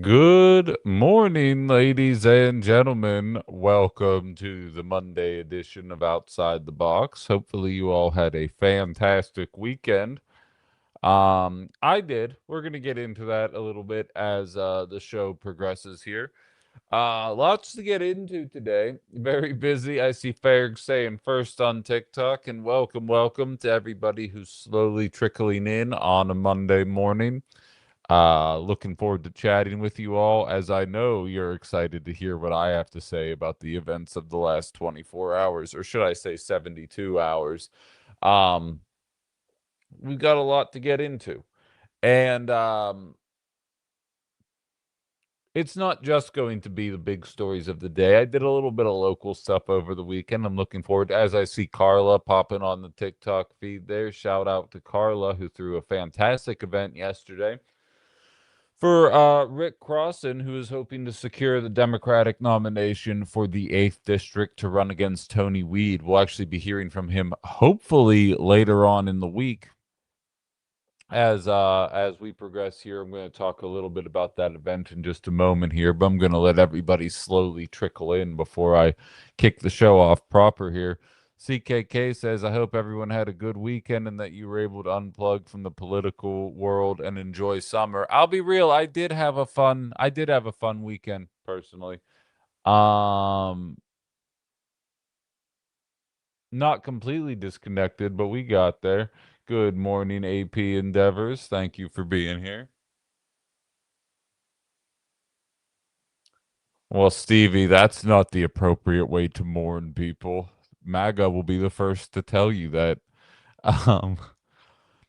Good morning, ladies and gentlemen. Welcome to the Monday edition of Outside the Box. Hopefully, you all had a fantastic weekend. I did. We're going to get into that a little bit as the show progresses here. Lots to get into today. Very busy. I see Ferg saying first on TikTok, and welcome to everybody who's slowly trickling in on a Monday morning. Looking forward to chatting with you all, as I know you're excited to hear what I have to say about the events of the last 24 hours, or should I say 72 hours. Um, we've got a lot to get into. And it's not just going to be the big stories of the day. I did a little bit of local stuff over the weekend. I'm looking forward to, as I see Carla popping on the TikTok feed there. Shout out to Carla, who threw a fantastic event yesterday for Rick Crosson, who is hoping to secure the Democratic nomination for the 8th District to run against Tony Weed. We'll actually be hearing from him hopefully later on in the week. As we progress here, I'm going to talk a little bit about that event in just a moment here, but I'm going to let everybody slowly trickle in before I kick the show off proper here. CKK says, I hope everyone had a good weekend and that you were able to unplug from the political world and enjoy summer. I'll be real, I did have a fun weekend personally. Um Not completely disconnected, but we got there. Good morning, AP Endeavors. Thank you for being here. Well, Stevie, that's not the appropriate way to mourn people. MAGA will be the first to tell you that. Um,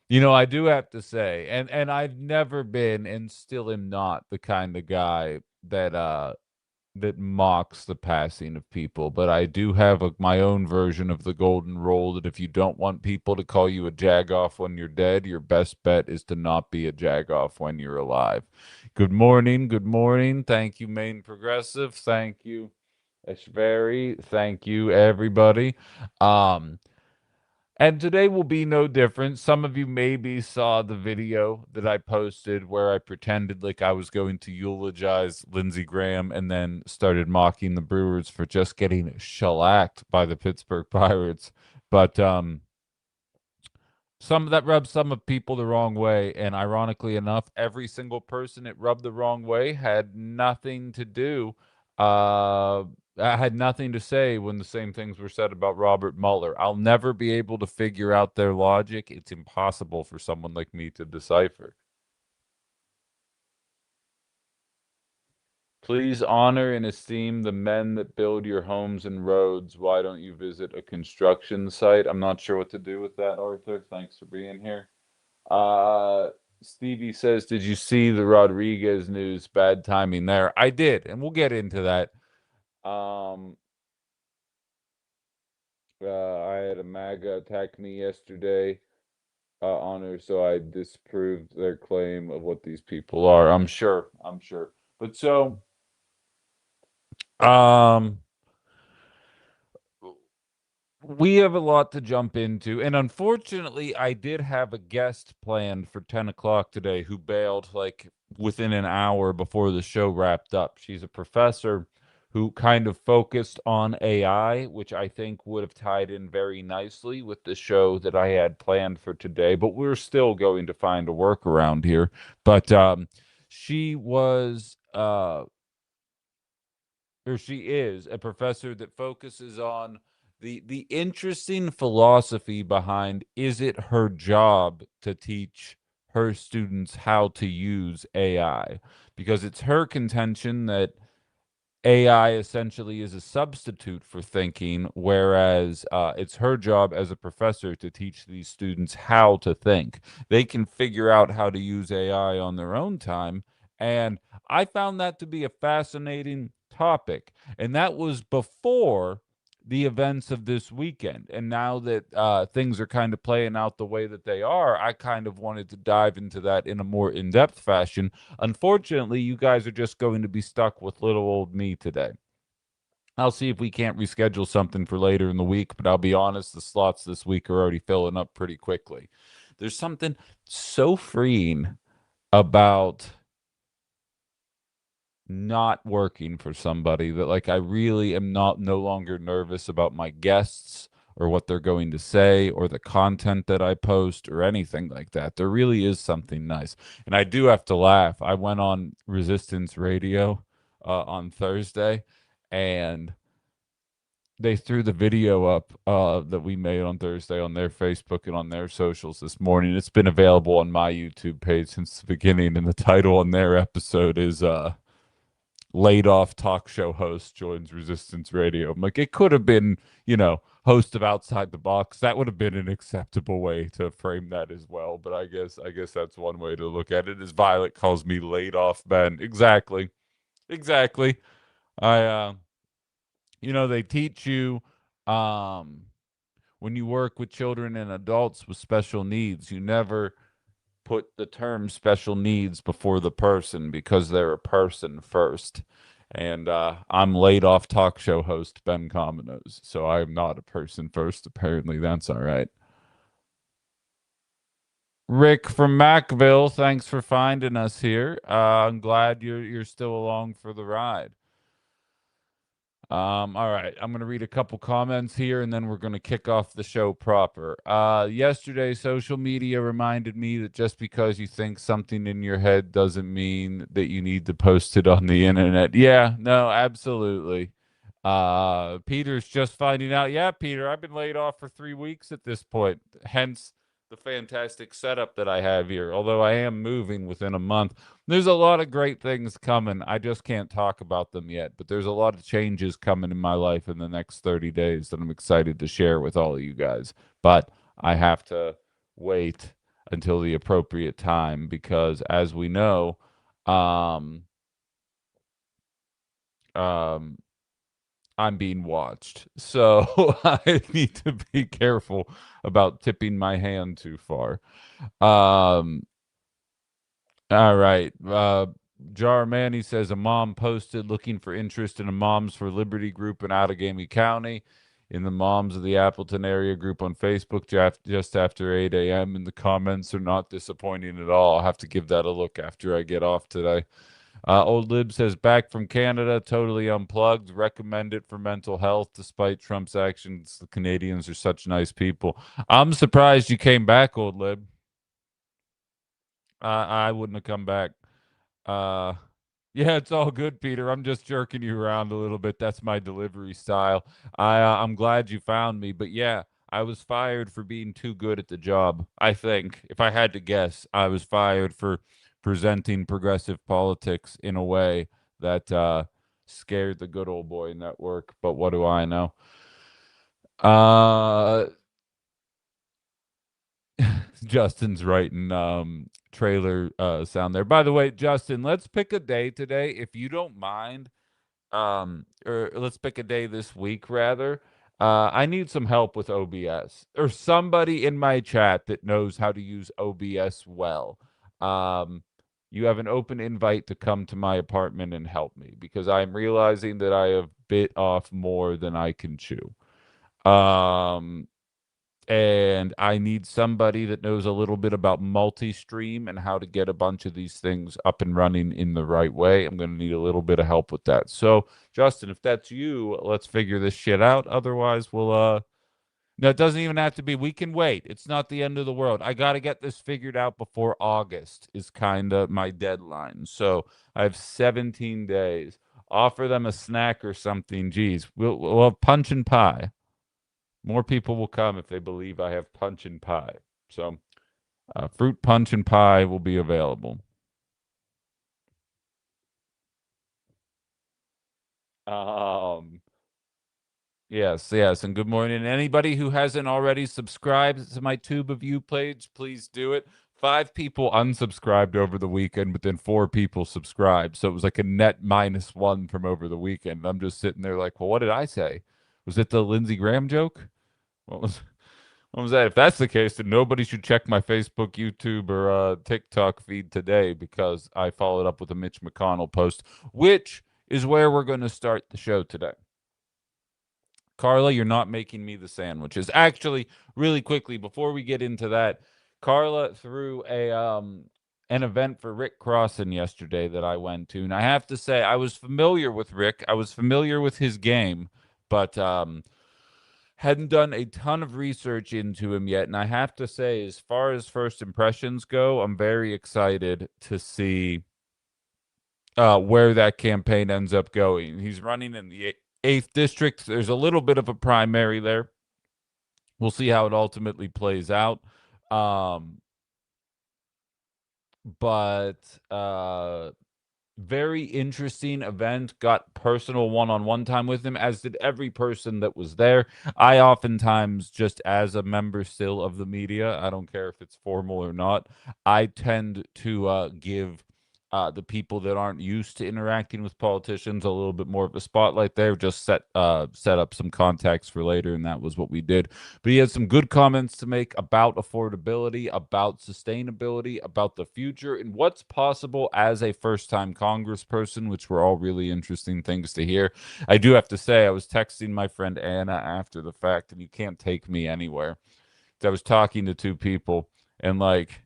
I do have to say, and I've never been and still am not the kind of guy that mocks the passing of people, but I do have my own version of the golden rule that if you don't want people to call you a jagoff when you're dead, your best bet is to not be a jagoff when you're alive. Good morning. Good morning. Thank you, Maine Progressive. Thank you, Eshvari. Thank you, everybody. Um, and today will be no different. Some of you maybe saw the video that I posted where I pretended like I was going to eulogize Lindsay Graham and then started mocking the Brewers for just getting shellacked by the Pittsburgh Pirates. But some of that rubbed some of people the wrong way, and ironically enough, every single person it rubbed the wrong way had nothing to do. I had nothing to say when the same things were said about Robert Mueller. I'll never be able to figure out their logic. It's impossible for someone like me to decipher. Please honor and esteem the men that build your homes and roads. Why don't you visit a construction site? I'm not sure what to do with that, Arthur. Thanks for being here. Uh, Stevie says, "Did you see the Rodriguez news? Bad timing there." I did, and we'll get into that. Um, I had a MAGA attack me yesterday, honor, so I disproved their claim of what these people are. I'm sure. I'm sure. But so, um, we have a lot to jump into, and unfortunately, I did have a guest planned for 10 o'clock today who bailed like within an hour before the show wrapped up. She's a professor who kind of focused on AI, which I think would have tied in very nicely with the show that I had planned for today, but we're still going to find a workaround here. But she was or she is a professor that focuses on the interesting philosophy behind, is it her job to teach her students how to use AI? Because it's her contention that AI essentially is a substitute for thinking, whereas it's her job as a professor to teach these students how to think. They can figure out how to use AI on their own time. And I found that to be a fascinating topic. And that was before the events of this weekend. And now that things are kind of playing out the way that they are, I kind of wanted to dive into that in a more in depth fashion. Unfortunately, you guys are just going to be stuck with little old me today. I'll see if we can't reschedule something for later in the week, but I'll be honest, the slots this week are already filling up pretty quickly. There's something so freeing about not working for somebody, that like I really am not no longer nervous about my guests or what they're going to say or the content that I post or anything like that. There really is something nice. And I do have to laugh. I went on Resistance Radio on Thursday, and they threw the video up that we made on Thursday on their Facebook and on their socials this morning. It's been available on my YouTube page since the beginning, and the title on their episode is laid off talk show host joins Resistance Radio. I'm like, it could have been, host of Outside the Box. That would have been an acceptable way to frame that as well. But I guess that's one way to look at it. As Violet calls me laid off Ben. Exactly. Exactly. I they teach you um when you work with children and adults with special needs, you never put the term special needs before the person because they're a person first. And I'm laid off talk show host Ben Cominos, so I am not a person first. Apparently, that's all right. Rick from Macville, thanks for finding us here. I'm glad you're still along for the ride. All right, I'm gonna read a couple comments here and then we're gonna kick off the show proper. Yesterday, social media reminded me that just because you think something in your head doesn't mean that you need to post it on the internet. Yeah, no, absolutely. Peter's just finding out. Yeah, Peter, I've been laid off for 3 weeks at this point. Hence the fantastic setup that I have here. Although I am moving within a month. There's a lot of great things coming. I just can't talk about them yet, but there's a lot of changes coming in my life in the next 30 days that I'm excited to share with all of you guys. But I have to wait until the appropriate time because, as we know, um, um, I'm being watched. So I need to be careful about tipping my hand too far. Um, all right. Jar Manny says a mom posted looking for interest in a Moms for Liberty group in Outagamie County in the Moms of the Appleton area group on Facebook just after 8 a.m. And the comments are not disappointing at all. I'll have to give that a look after I get off today. Old Lib says back from Canada, totally unplugged. Recommend it for mental health despite Trump's actions. The Canadians are such nice people. I'm surprised you came back, Old Lib. I wouldn't have come back. Uh, yeah, it's all good, Peter. I'm just jerking you around a little bit. That's my delivery style. I'm glad you found me, but yeah, I was fired for being too good at the job. I think, if I had to guess, I was fired for presenting progressive politics in a way that scared the good old boy network. But what do I know? Uh, Justin's writing trailer sound there. By the way, Justin, let's pick a day today if you don't mind. Or let's pick a day this week rather. I need some help with OBS or somebody in my chat that knows how to use OBS well. Um you have an open invite to come to my apartment and help me because I'm realizing that I have bit off more than I can chew. Um and I need somebody that knows a little bit about multi-stream and how to get a bunch of these things up and running in the right way. I'm going to need a little bit of help with that. So, Justin, if that's you, let's figure this shit out. Otherwise, we'll no, it doesn't even have to be. We can wait. It's not the end of the world. I got to get this figured out before August is kind of my deadline. So, I have 17 days. Offer them a snack or something. Geez, we'll have punch and pie. More people will come if they believe I have punch and pie. So, fruit punch and pie will be available. Um, yes, yes, and good morning. Anybody who hasn't already subscribed to my Tube of You page, please do it. 5 people unsubscribed over the weekend, but then 4 people subscribed. So it was like a net -1 from over the weekend. I'm just sitting there like, well, what did I say? Was it the Lindsay Graham joke? What was What was that? If that's the case, then nobody should check my Facebook, YouTube, or TikTok feed today because I followed up with a Mitch McConnell post, which is where we're going to start the show today. Carla, you're not making me the sandwiches. Actually, really quickly before we get into that, Carla threw an event for Rick Crosson yesterday that I went to, and I have to say I was familiar with Rick. I was familiar with his game, but hadn't done a ton of research into him yet. And I have to say, as far as first impressions go, I'm very excited to see where that campaign ends up going. He's running in the 8th district. There's a little bit of a primary there. We'll see how it ultimately plays out. But very interesting event. Got personal one-on-one time with him, as did every person that was there. I oftentimes, just as a member still of the media, I don't care if it's formal or not, I tend to give the people that aren't used to interacting with politicians a little bit more of a spotlight there. Just set up some contacts for later, and that was what we did. But he had some good comments to make about affordability, about sustainability, about the future, and what's possible as a first-time congressperson, which were all really interesting things to hear. I do have to say, I was texting my friend Anna after the fact, and you can't take me anywhere. I was talking to two people, and like,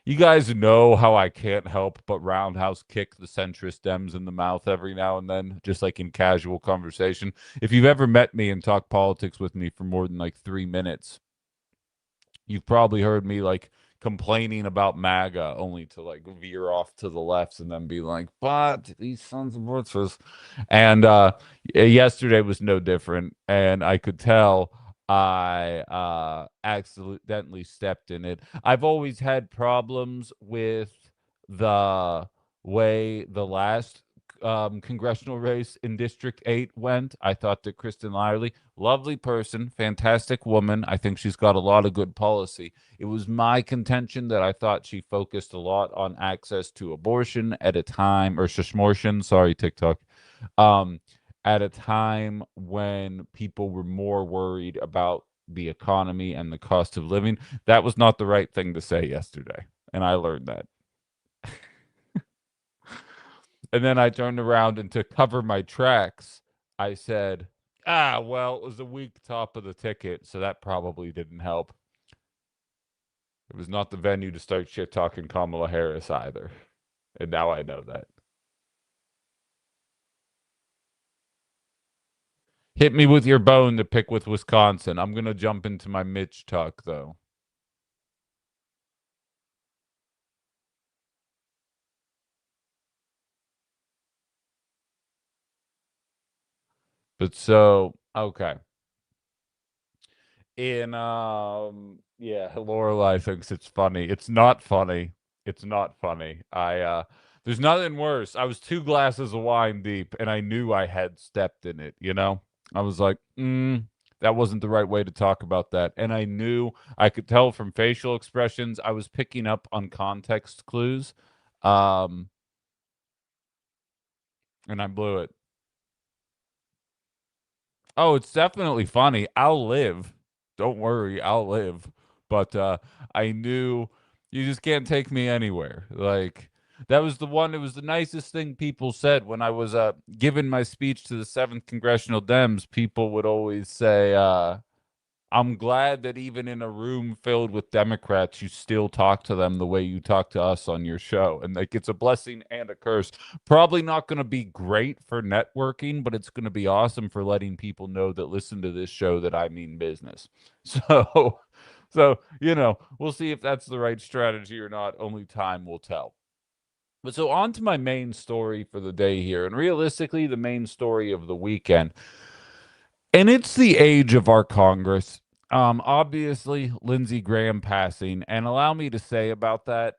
you guys know how I can't help but roundhouse kick the centrist Dems in the mouth every now and then, just like in casual conversation. If you've ever met me and talked politics with me for more than like 3 minutes, you've probably heard me like complaining about MAGA only to like veer off to the left and then be like, but these sons of bitches. And yesterday was no different. And I could tell I accidentally stepped in it. I've always had problems with the way the last congressional race in District 8 went. I thought that Kristen Lyerly, lovely person, fantastic woman. I think she's got a lot of good policy. It was my contention that I thought she focused a lot on access to abortion at a time, or shishmortion, sorry, TikTok, at a time when people were more worried about the economy and the cost of living. That was not the right thing to say yesterday, and I learned that. And then I turned around, and to cover my tracks, I said, well, it was a weak top of the ticket, so that probably didn't help. It was not the venue to start shit talking Kamala Harris either. And now I know that. Hit me with your bone to pick with Wisconsin. I'm going to jump into my Mitch talk, though. But so, okay. Yeah, Lorelai thinks it's funny. It's not funny. It's not funny. There's nothing worse. I was 2 glasses of wine deep, and I knew I had stepped in it, you know? I was like, that wasn't the right way to talk about that. And I knew, I could tell from facial expressions, I was picking up on context clues. Um, and I blew it. Oh, it's definitely funny. I'll live. Don't worry, I'll live. But I knew you just can't take me anywhere. Like, that was the one, it was the nicest thing people said when I was giving my speech to the 7th Congressional Dems. People would always say, I'm glad that even in a room filled with Democrats, you still talk to them the way you talk to us on your show. And like, it's a blessing and a curse. Probably not going to be great for networking, but it's going to be awesome for letting people know that listen to this show that I mean business. So, we'll see if that's the right strategy or not. Only time will tell. But so on to my main story for the day here, and realistically, the main story of the weekend. And it's the age of our Congress. Obviously, Lindsay Graham passing, and allow me to say about that,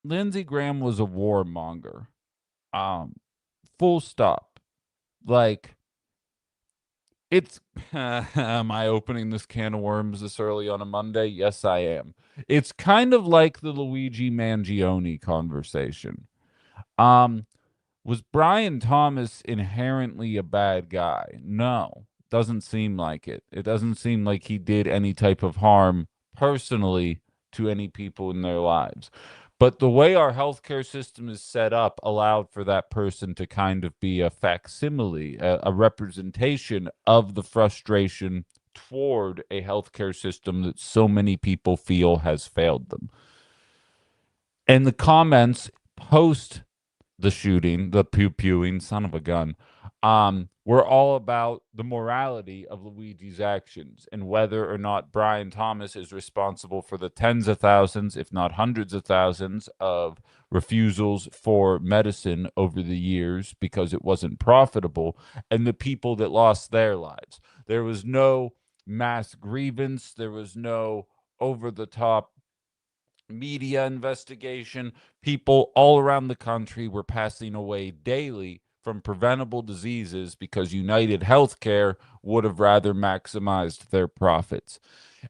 Lindsey Graham was a warmonger. Um, Full stop. Like, it's am I opening this can of worms this early on a Monday? Yes, I am. It's kind of like the Luigi Mangione conversation. Um, Was Brian Thomas inherently a bad guy? No, doesn't seem like it. It doesn't seem like he did any type of harm personally to any people in their lives. But the way our healthcare system is set up allowed for that person to kind of be a facsimile, a representation of the frustration toward a healthcare system that so many people feel has failed them. And the comments post the shooting, the pew-pewing, son of a gun, were all about the morality of Luigi's actions and whether or not Brian Thomas is responsible for the tens of thousands, if not hundreds of thousands, of refusals for medicine over the years because it wasn't profitable, and the people that lost their lives. There was no mass grievance. There was no over-the-top media investigation. People all around the country were passing away daily from preventable diseases because United Healthcare would have rather maximized their profits.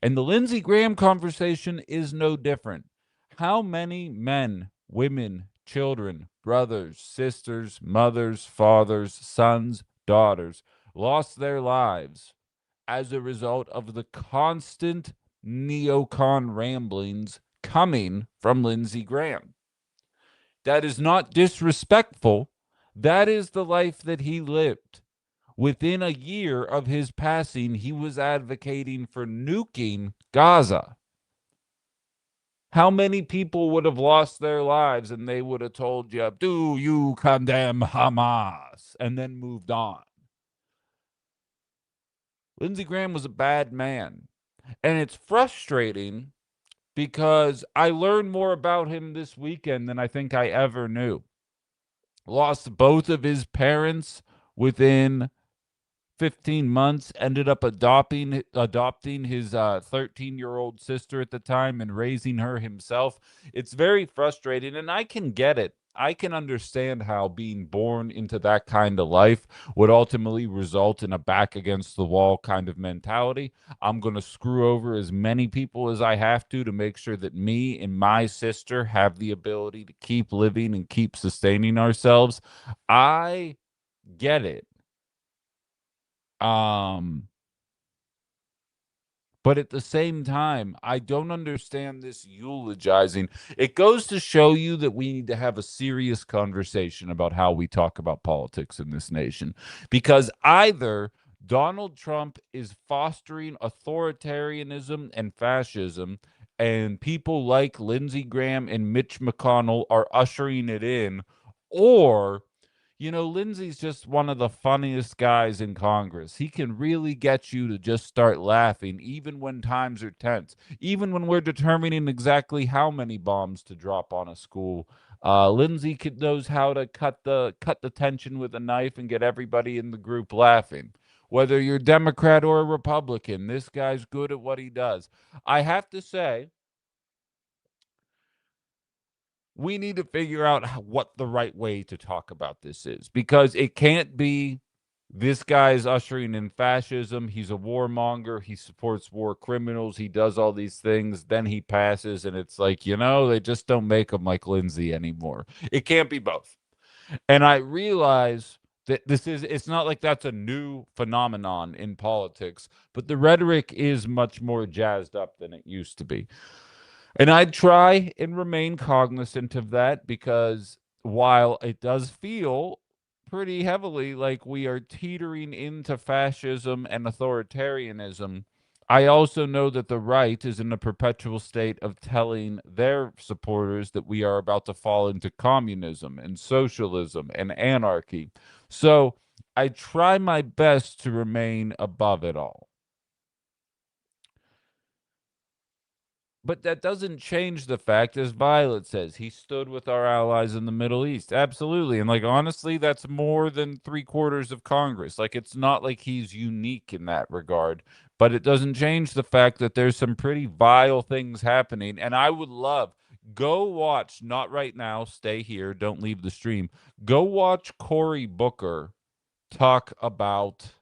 And the Lindsey Graham conversation is no different. How many men, women, children, brothers, sisters, mothers, fathers, sons, daughters lost their lives as a result of the constant neocon ramblings coming from Lindsey Graham? That is not disrespectful. That is the life that he lived. Within a year of his passing, he was advocating for nuking Gaza. How many people would have lost their lives and they would have told you, do you condemn Hamas? And then moved on. Lindsey Graham was a bad man. And it's frustrating because I learned more about him this weekend than I think I ever knew. Lost both of his parents within 15 months, ended up adopting his 13-year-old sister at the time and raising her himself. It's very frustrating, and I can get it. I can understand how being born into that kind of life would ultimately result in a back against the wall kind of mentality. I'm going to screw over as many people as I have to make sure that me and my sister have the ability to keep living and keep sustaining ourselves. I get it. But at the same time, I don't understand this eulogizing. It goes to show you that we need to have a serious conversation about how we talk about politics in this nation. Because either Donald Trump is fostering authoritarianism and fascism, and people like Lindsey Graham and Mitch McConnell are ushering it in, or Lindsay's just one of the funniest guys in Congress. He can really get you to just start laughing, even when times are tense, even when we're determining exactly how many bombs to drop on a school. Lindsay knows how to cut the tension with a knife and get everybody in the group laughing. Whether you're Democrat or a Republican, this guy's good at what he does. I have to say, we need to figure out what the right way to talk about this is, because it can't be this guy is ushering in fascism. He's a warmonger. He supports war criminals. He does all these things. Then he passes, and it's like, they just don't make him like Lindsay anymore. It can't be both. And I realize that it's not like that's a new phenomenon in politics, but the rhetoric is much more jazzed up than it used to be. And I try and remain cognizant of that, because while it does feel pretty heavily like we are teetering into fascism and authoritarianism, I also know that the right is in a perpetual state of telling their supporters that we are about to fall into communism and socialism and anarchy. So I try my best to remain above it all. But that doesn't change the fact, as Violet says, he stood with our allies in the Middle East. Absolutely. And honestly, that's more than 3/4 of Congress. It's not like he's unique in that regard, but it doesn't change the fact that there's some pretty vile things happening. And I would love, go watch, not right now, stay here, don't leave the stream. Go watch Cory Booker talk about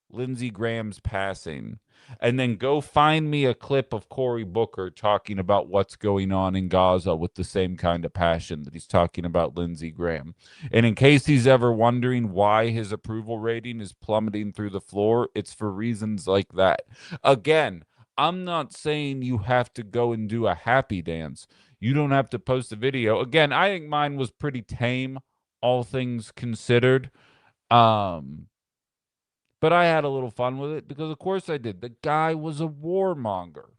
Lindsey Graham's passing, and then go find me a clip of Cory Booker talking about what's going on in Gaza with the same kind of passion that he's talking about Lindsey Graham. And in case he's ever wondering why his approval rating is plummeting through the floor, it's for reasons like that. Again, I'm not saying you have to go and do a happy dance. You don't have to post a video. Again, I think mine was pretty tame, all things considered. Um, But I had a little fun with it because, of course, I did. The guy was a warmonger.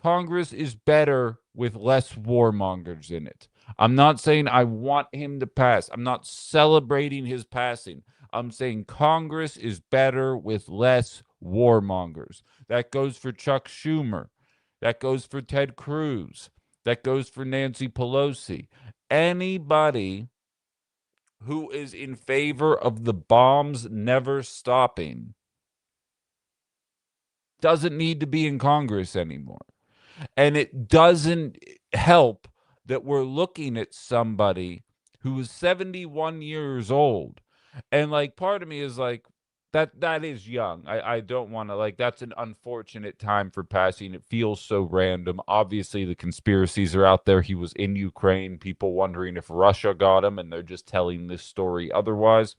Congress is better with less warmongers in it. I'm not saying I want him to pass. I'm not celebrating his passing. I'm saying Congress is better with less warmongers. That goes for Chuck Schumer. That goes for Ted Cruz. That goes for Nancy Pelosi. Anybody who is in favor of the bombs never stopping doesn't need to be in Congress anymore. And it doesn't help that we're looking at somebody who is 71 years old. And like part of me is like, that is young. I don't want to, like, that's an unfortunate time for passing. It feels so random. Obviously the conspiracies are out there. He was in Ukraine, people wondering if Russia got him, and they're just telling this story otherwise.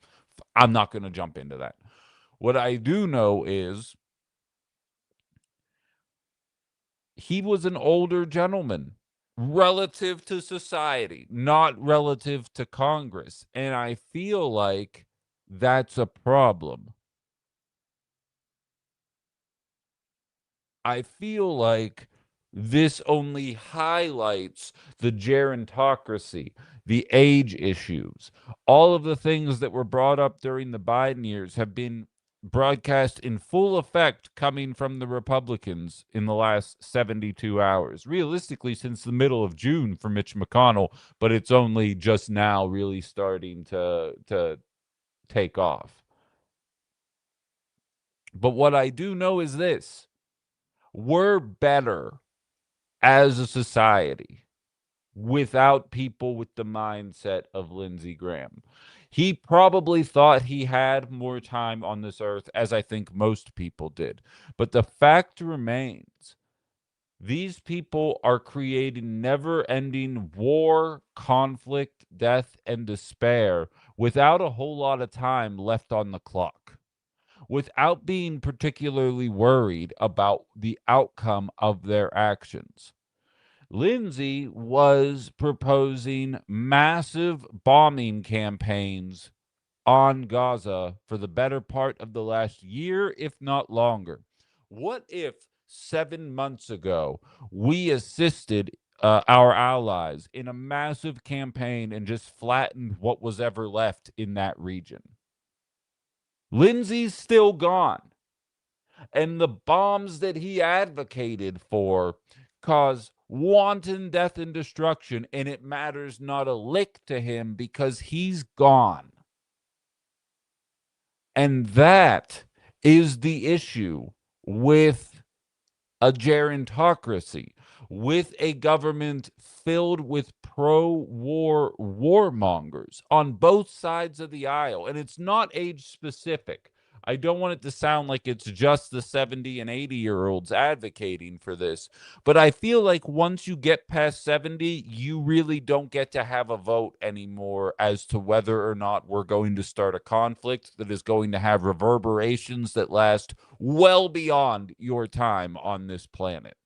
I'm not going to jump into that. What I do know is he was an older gentleman relative to society, not relative to Congress. And I feel like that's a problem. I feel like this only highlights the gerontocracy, the age issues. All of the things that were brought up during the Biden years have been broadcast in full effect coming from the Republicans in the last 72 hours. Realistically, since the middle of June for Mitch McConnell, but it's only just now really starting to take off. But what I do know is this: we're better as a society without people with the mindset of Lindsey Graham. He probably thought he had more time on this earth, as I think most people did. But the fact remains, these people are creating never ending war, conflict, death, and despair without a whole lot of time left on the clock, without being particularly worried about the outcome of their actions. Lindsay was proposing massive bombing campaigns on Gaza for the better part of the last year, if not longer. What if 7 months ago we assisted our allies in a massive campaign and just flattened what was ever left in that region? Lindsay's still gone. And the bombs that he advocated for cause wanton death and destruction, and it matters not a lick to him because he's gone. And that is the issue with a gerontocracy, with a government filled with pro-war warmongers on both sides of the aisle. And it's not age specific. I don't want it to sound like it's just the 70 and 80-year-olds advocating for this. But I feel like once you get past 70, you really don't get to have a vote anymore as to whether or not we're going to start a conflict that is going to have reverberations that last well beyond your time on this planet.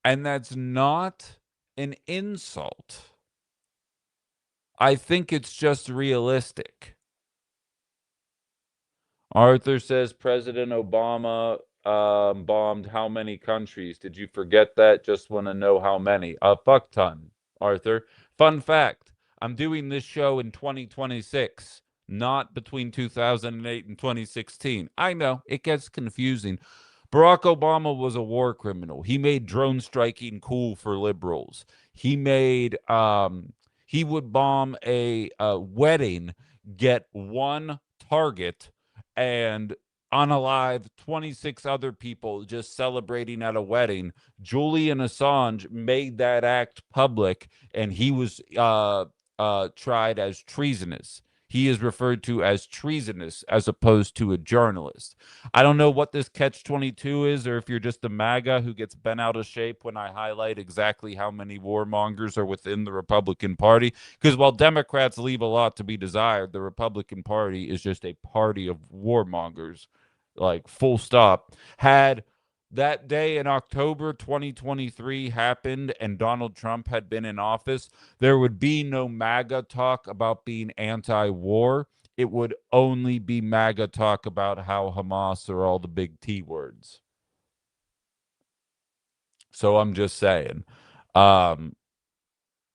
And that's not an insult. I think it's just realistic. Arthur says President Obama bombed how many countries? Did you forget that? Just want to know how many. A fuck ton, Arthur. Fun fact, I'm doing this show in 2026, not between 2008 and 2016. I know, it gets confusing. Barack Obama was a war criminal. He made drone striking cool for liberals. He would bomb a wedding, get one target, and unalive 26 other people just celebrating at a wedding. Julian Assange made that act public, and he was tried as treasonous. He is referred to as treasonous as opposed to a journalist. I don't know what this catch-22 is, or if you're just a MAGA who gets bent out of shape when I highlight exactly how many warmongers are within the Republican Party. Because while Democrats leave a lot to be desired, the Republican Party is just a party of warmongers, like full stop. Had that day in October 2023 happened and Donald Trump had been in office, there would be no MAGA talk about being anti-war. it would only be MAGA talk about how Hamas are all the big T words. So I'm just saying. Um,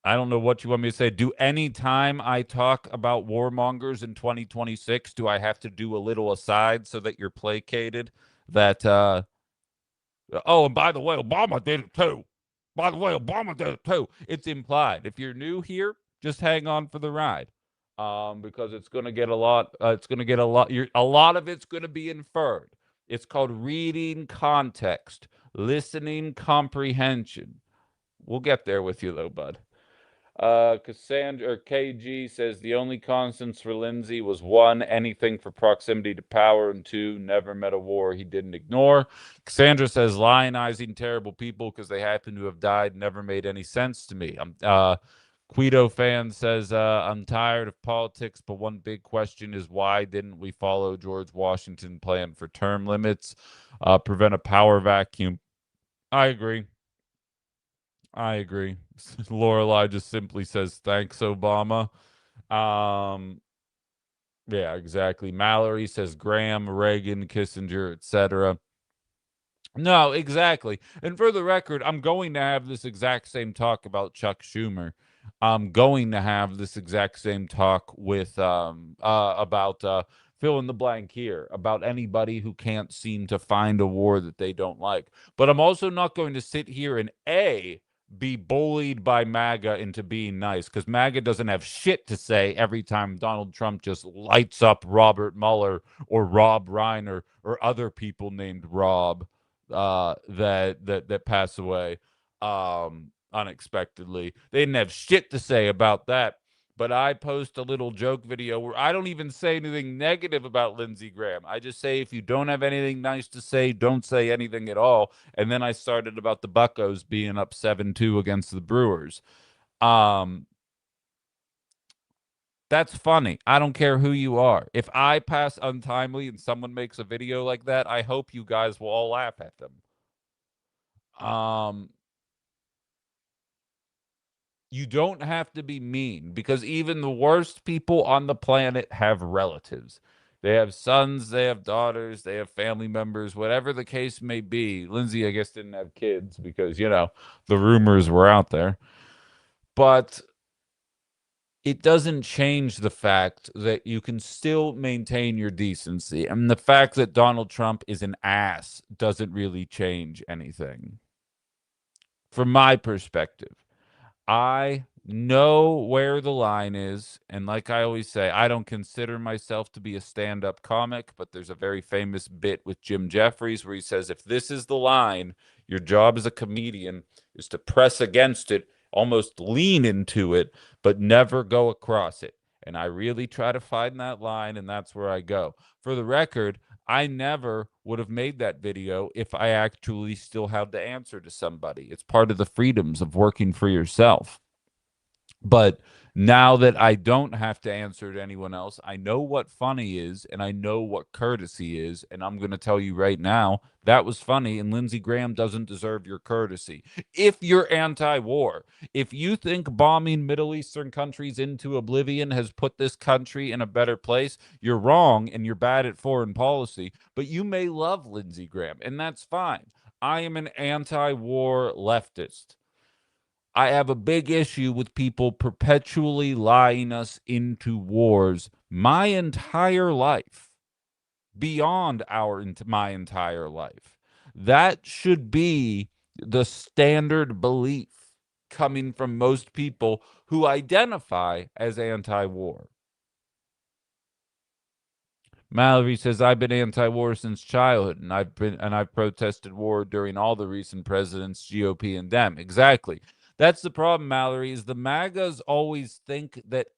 I don't know what you want me to say. Do any time I talk about warmongers in 2026, do I have to do a little aside so that you're placated? That oh, and by the way, Obama did it too. By the way, Obama did it too. It's implied. If you're new here, just hang on for the ride, because it's going to get a lot. It's going to get a lot. A lot of it's going to be inferred. It's called reading context, listening comprehension. We'll get there with you, though, bud. Cassandra or KG says the only constants for Lindsay was one, anything for proximity to power, and two, never met a war he didn't ignore. Cassandra says lionizing terrible people because they happen to have died never made any sense to me. Quito fan says I'm tired of politics, but one big question is why didn't we follow George Washington plan for term limits, prevent a power vacuum? I agree. I agree. Lorelai just simply says, "Thanks, Obama." Um, yeah, exactly. Mallory says Graham, Reagan, Kissinger, etc. No, exactly. And for the record, I'm going to have this exact same talk about Chuck Schumer. I'm going to have this exact same talk with about fill in the blank here about anybody who can't seem to find a war that they don't like. But I'm also not going to sit here and be bullied by MAGA into being nice, because MAGA doesn't have shit to say every time Donald Trump just lights up Robert Mueller or Rob Reiner or other people named Rob that pass away unexpectedly. They didn't have shit to say about that. But I post a little joke video where I don't even say anything negative about Lindsey Graham. I just say if you don't have anything nice to say, don't say anything at all. And then I started about the Buccos being up 7-2 against the Brewers. Um, that's funny. I don't care who you are. If I pass untimely and someone makes a video like that, I hope you guys will all laugh at them. Um, you don't have to be mean, because even the worst people on the planet have relatives. They have sons, they have daughters, they have family members, whatever the case may be. Lindsay, I guess, didn't have kids because, the rumors were out there. But it doesn't change the fact that you can still maintain your decency. And the fact that Donald Trump is an ass doesn't really change anything. From my perspective, I know where the line is. And like I always say, I don't consider myself to be a stand up comic, but there's a very famous bit with Jim Jeffries where he says, if this is the line, your job as a comedian is to press against it, almost lean into it, but never go across it. And I really try to find that line, and that's where I go. For the record, I never would have made that video if I actually still had the answer to somebody. It's part of the freedoms of working for yourself. But now that I don't have to answer to anyone else, I know what funny is and I know what courtesy is. And I'm going to tell you right now, that was funny. And Lindsey Graham doesn't deserve your courtesy. If you're anti war, if you think bombing Middle Eastern countries into oblivion has put this country in a better place, you're wrong and you're bad at foreign policy. But you may love Lindsey Graham, and that's fine. I am an anti war leftist. I have a big issue with people perpetually lying us into wars my entire life, beyond my entire life. That should be the standard belief coming from most people who identify as anti-war. Mallory says, I've been anti-war since childhood, and I've protested war during all the recent presidents, GOP and Dem. Exactly. That's the problem, Mallory, is the MAGAs always think that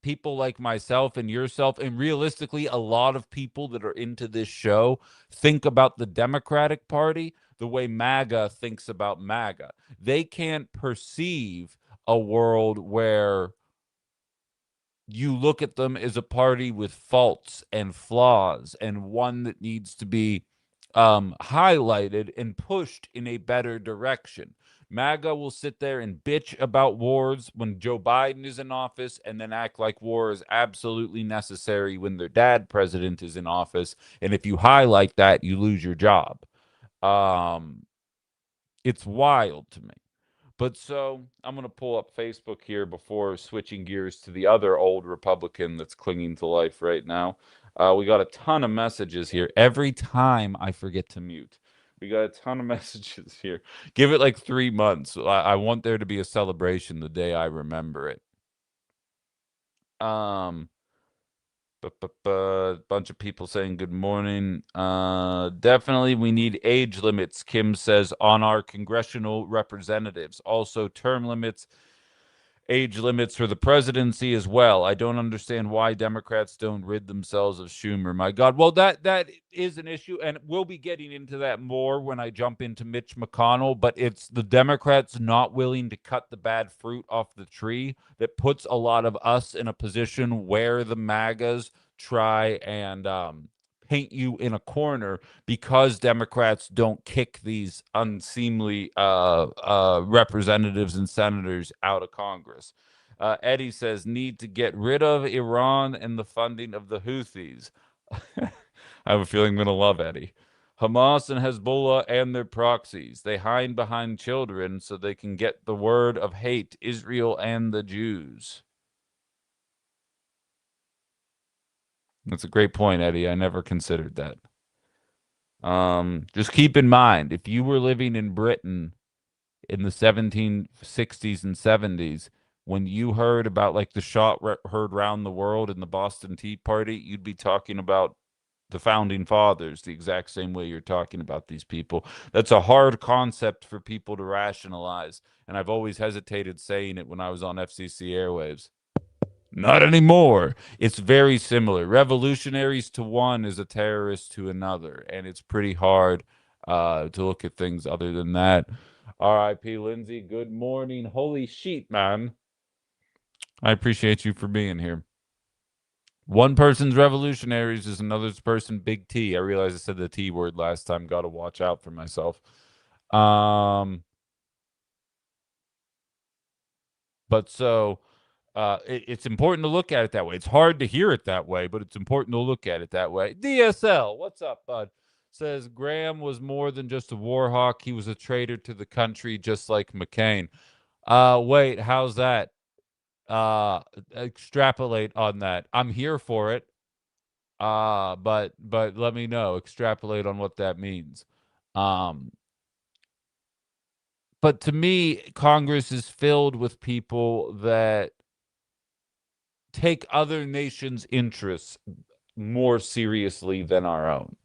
people like myself and yourself, and realistically a lot of people that are into this show, think about the Democratic Party the way MAGA thinks about MAGA. They can't perceive a world where you look at them as a party with faults and flaws, and one that needs to be highlighted and pushed in a better direction. MAGA will sit there and bitch about wars when Joe Biden is in office and then act like war is absolutely necessary when their dad president is in office. And if you highlight that, you lose your job. Um, it's wild to me. But so I'm going to pull up Facebook here before switching gears to the other old Republican that's clinging to life right now. We got a ton of messages here. Every time I forget to mute, we got a ton of messages here. Give it like 3 months. I want there to be a celebration the day I remember it. Um, bunch of people saying good morning. Definitely we need age limits, Kim says, on our congressional representatives. Also term limits, age limits for the presidency as well. I don't understand why Democrats don't rid themselves of Schumer. My God. Well, that is an issue, and we'll be getting into that more when I jump into Mitch McConnell, but it's the Democrats not willing to cut the bad fruit off the tree that puts a lot of us in a position where the MAGAs try and paint you in a corner because Democrats don't kick these unseemly representatives and senators out of Congress. Eddie says, need to get rid of Iran and the funding of the Houthis. I have a feeling I'm going to love Eddie. Hamas and Hezbollah and their proxies. They hide behind children so they can get the word of hate, Israel and the Jews. That's a great point, Eddie. I never considered that. Just keep in mind, if you were living in Britain in the 1760s and 70s, when you heard about like the shot heard round the world in the Boston Tea Party, you'd be talking about the founding fathers the exact same way you're talking about these people. That's a hard concept for people to rationalize, and I've always hesitated saying it when I was on FCC airwaves. Not anymore. It's very similar. Revolutionaries to one is a terrorist to another, and it's pretty hard to look at things other than that. R.I.P. Lindsay, good morning. Holy sheet, man. I appreciate you for being here. One person's revolutionaries is another's person big T. I realized I said the T word last time. Got to watch out for myself. But so it's important to look at it that way. It's hard to hear it that way, but it's important to look at it that way. DSL, what's up, bud? Says Graham was more than just a war hawk. He was a traitor to the country, just like McCain. Wait, how's that? Extrapolate on that. I'm here for it. But let me know. Extrapolate on what that means. Um, but to me, Congress is filled with people that take other nations' interests more seriously than our own.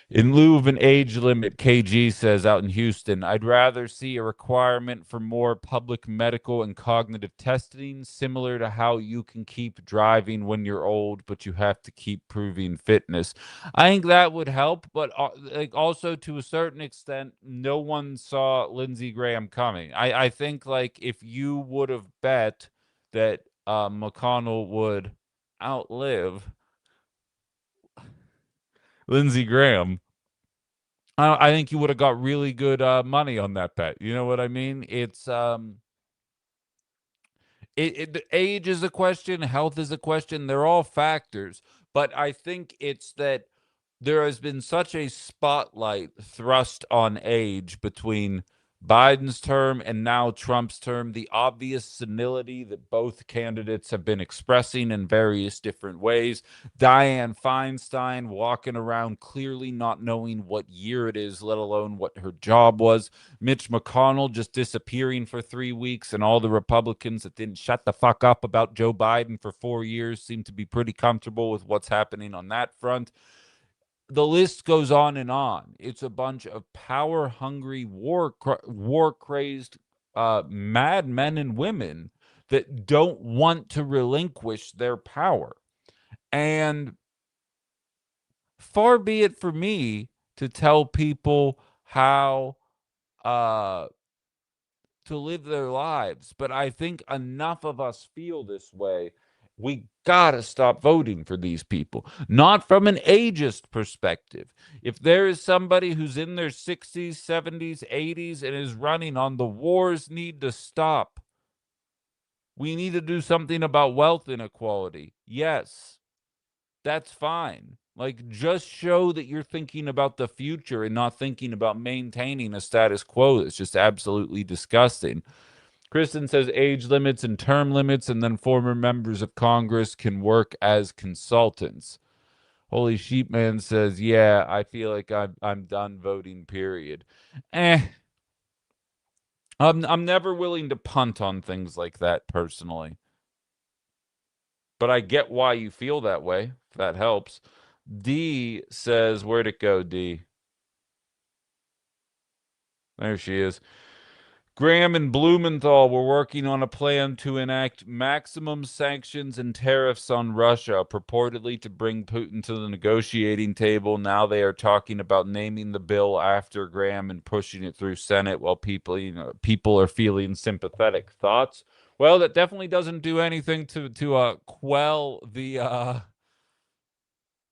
In lieu of an age limit, KG says out in Houston, I'd rather see a requirement for more public medical and cognitive testing, similar to how you can keep driving when you're old, but you have to keep proving fitness. I think that would help, but like also to a certain extent, no one saw Lindsey Graham coming. I think like if you would have bet that McConnell would outlive Lindsey Graham, I think you would have got really good money on that bet. You know what I mean? It's age is a question, health is a question. They're all factors, but I think it's that there has been such a spotlight thrust on age between Biden's term and now Trump's term, the obvious senility that both candidates have been expressing in various different ways. Dianne Feinstein walking around clearly not knowing what year it is, let alone what her job was. Mitch McConnell just disappearing for 3 weeks, and all the Republicans that didn't shut the fuck up about Joe Biden for 4 years seem to be pretty comfortable with what's happening on that front. The list goes on and on. It's a bunch of power hungry, war crazed mad men and women that don't want to relinquish their power. And far be it for me to tell people how uh, to live their lives, but I think enough of us feel this way. We gotta stop voting for these people, not from an ageist perspective. If there is somebody who's in their 60s, 70s, 80s and is running on, the wars need to stop. We need to do something about wealth inequality. Yes, that's fine. Like, just show that you're thinking about the future and not thinking about maintaining a status quo. It's just absolutely disgusting. Kristen says age limits and term limits, and then former members of Congress can work as consultants. Holy Sheepman says, yeah, I feel like I'm done voting, period. Eh. I'm never willing to punt on things like that personally. But I get why you feel that way, if that helps. D says, where'd it go, D? There she is. Graham and Blumenthal were working on a plan to enact maximum sanctions and tariffs on Russia, purportedly to bring Putin to the negotiating table. Now they are talking about naming the bill after Graham and pushing it through Senate while people are feeling sympathetic. Thoughts? Well, that definitely doesn't do anything to quell the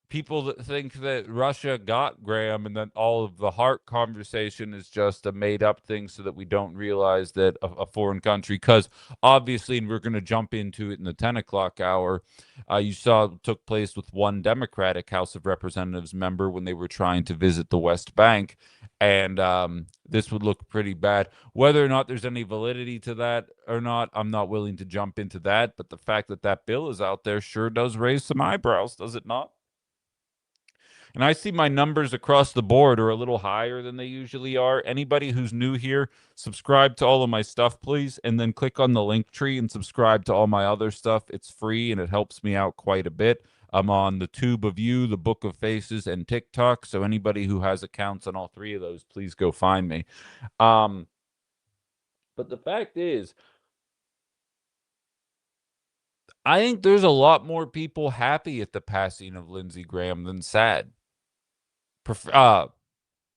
people that think that Russia got Graham and that all of the heart conversation is just a made up thing so that we don't realize that a foreign country, because obviously, and we're going to jump into it in the 10 o'clock hour, you saw it took place with one Democratic House of Representatives member when they were trying to visit the West Bank. And this would look pretty bad. Whether or not there's any validity to that or not, I'm not willing to jump into that. But the fact that that bill is out there sure does raise some eyebrows, does it not? And I see my numbers across the board are a little higher than they usually are. Anybody who's new here, subscribe to all of my stuff, please. And then click on the link tree and subscribe to all my other stuff. It's free and it helps me out quite a bit. I'm on the Tube of You, the Book of Faces, and TikTok. So anybody who has accounts on all three of those, please go find me. Um, but the fact is, I think there's a lot more people happy at the passing of Lindsey Graham than sad.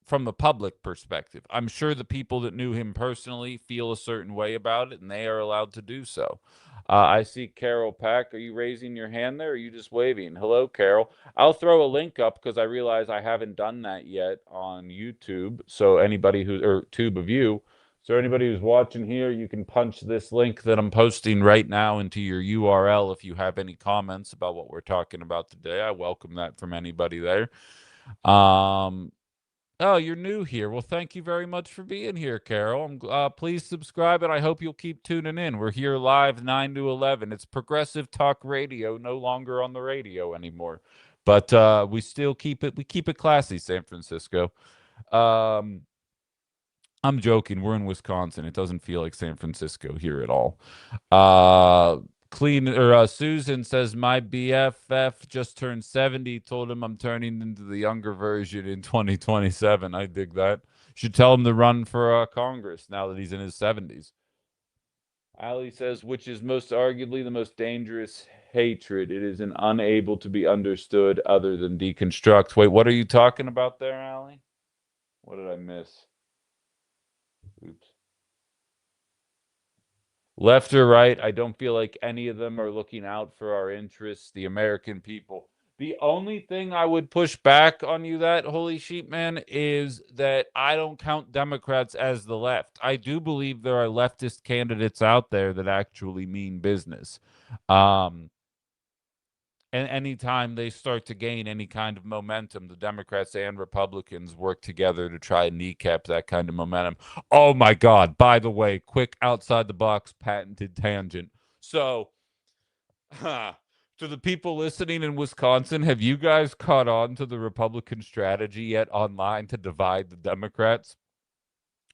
From the public perspective. I'm sure the people that knew him personally feel a certain way about it, and they are allowed to do so. I see Carol Pack. Are you raising your hand there, or are you just waving? Hello, Carol. I'll throw a link up because I realize I haven't done that yet on YouTube. So anybody who, or Tube of You, so anybody who's watching here, you can punch this link that I'm posting right now into your URL if you have any comments about what we're talking about today. I welcome that from anybody there. Um, Oh, you're new here. Well, thank you very much for being here, Carol. Please subscribe, and I hope you'll keep tuning in. We're here live 9 to 11. It's progressive talk radio, no longer on the radio anymore. But we still keep it classy, San Francisco. Um, I'm joking. We're in Wisconsin. It doesn't feel like San Francisco here at all. Uh, Susan says my BFF just turned 70. Told him I'm turning into the younger version in 2027. I dig that. Should tell him to run for Congress now that he's in his 70s. Ali says, which is most arguably the most dangerous hatred. It is an unable to be understood other than deconstruct. Wait, what are you talking about there, Ali? What did I miss? Oops. Left or right, I don't feel like any of them are looking out for our interests, the American people. The only thing I would push back on you that, Holy Sheep Man, is that I don't count Democrats as the left. I do believe there are leftist candidates out there that actually mean business. Um, and anytime they start to gain any kind of momentum, the Democrats and Republicans work together to try and kneecap that kind of momentum. Oh my God. By the way, quick outside the box patented tangent. So, to the people listening in Wisconsin, have you guys caught on to the Republican strategy yet online to divide the Democrats?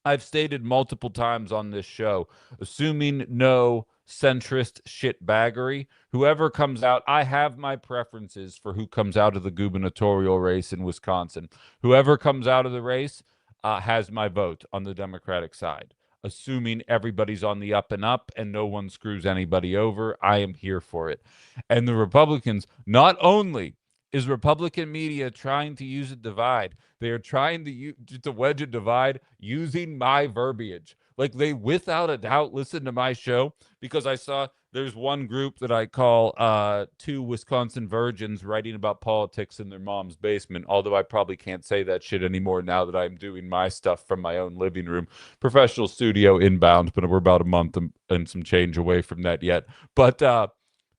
I've stated multiple times on this show, assuming no centrist shitbaggery, whoever comes out, I have my preferences for who comes out of the gubernatorial race in Wisconsin. Whoever comes out of the race has my vote on the Democratic side. Assuming everybody's on the up and up and no one screws anybody over, I am here for it. And the Republicans, not only is Republican media trying to use a divide, they are trying to wedge a divide using my verbiage. Like they, without a doubt, listen to my show because I saw there's one group that I call two Wisconsin virgins writing about politics in their mom's basement, although I probably can't say that shit anymore now that I'm doing my stuff from my own living room. Professional studio inbound, but we're about a month and some change away from that yet. But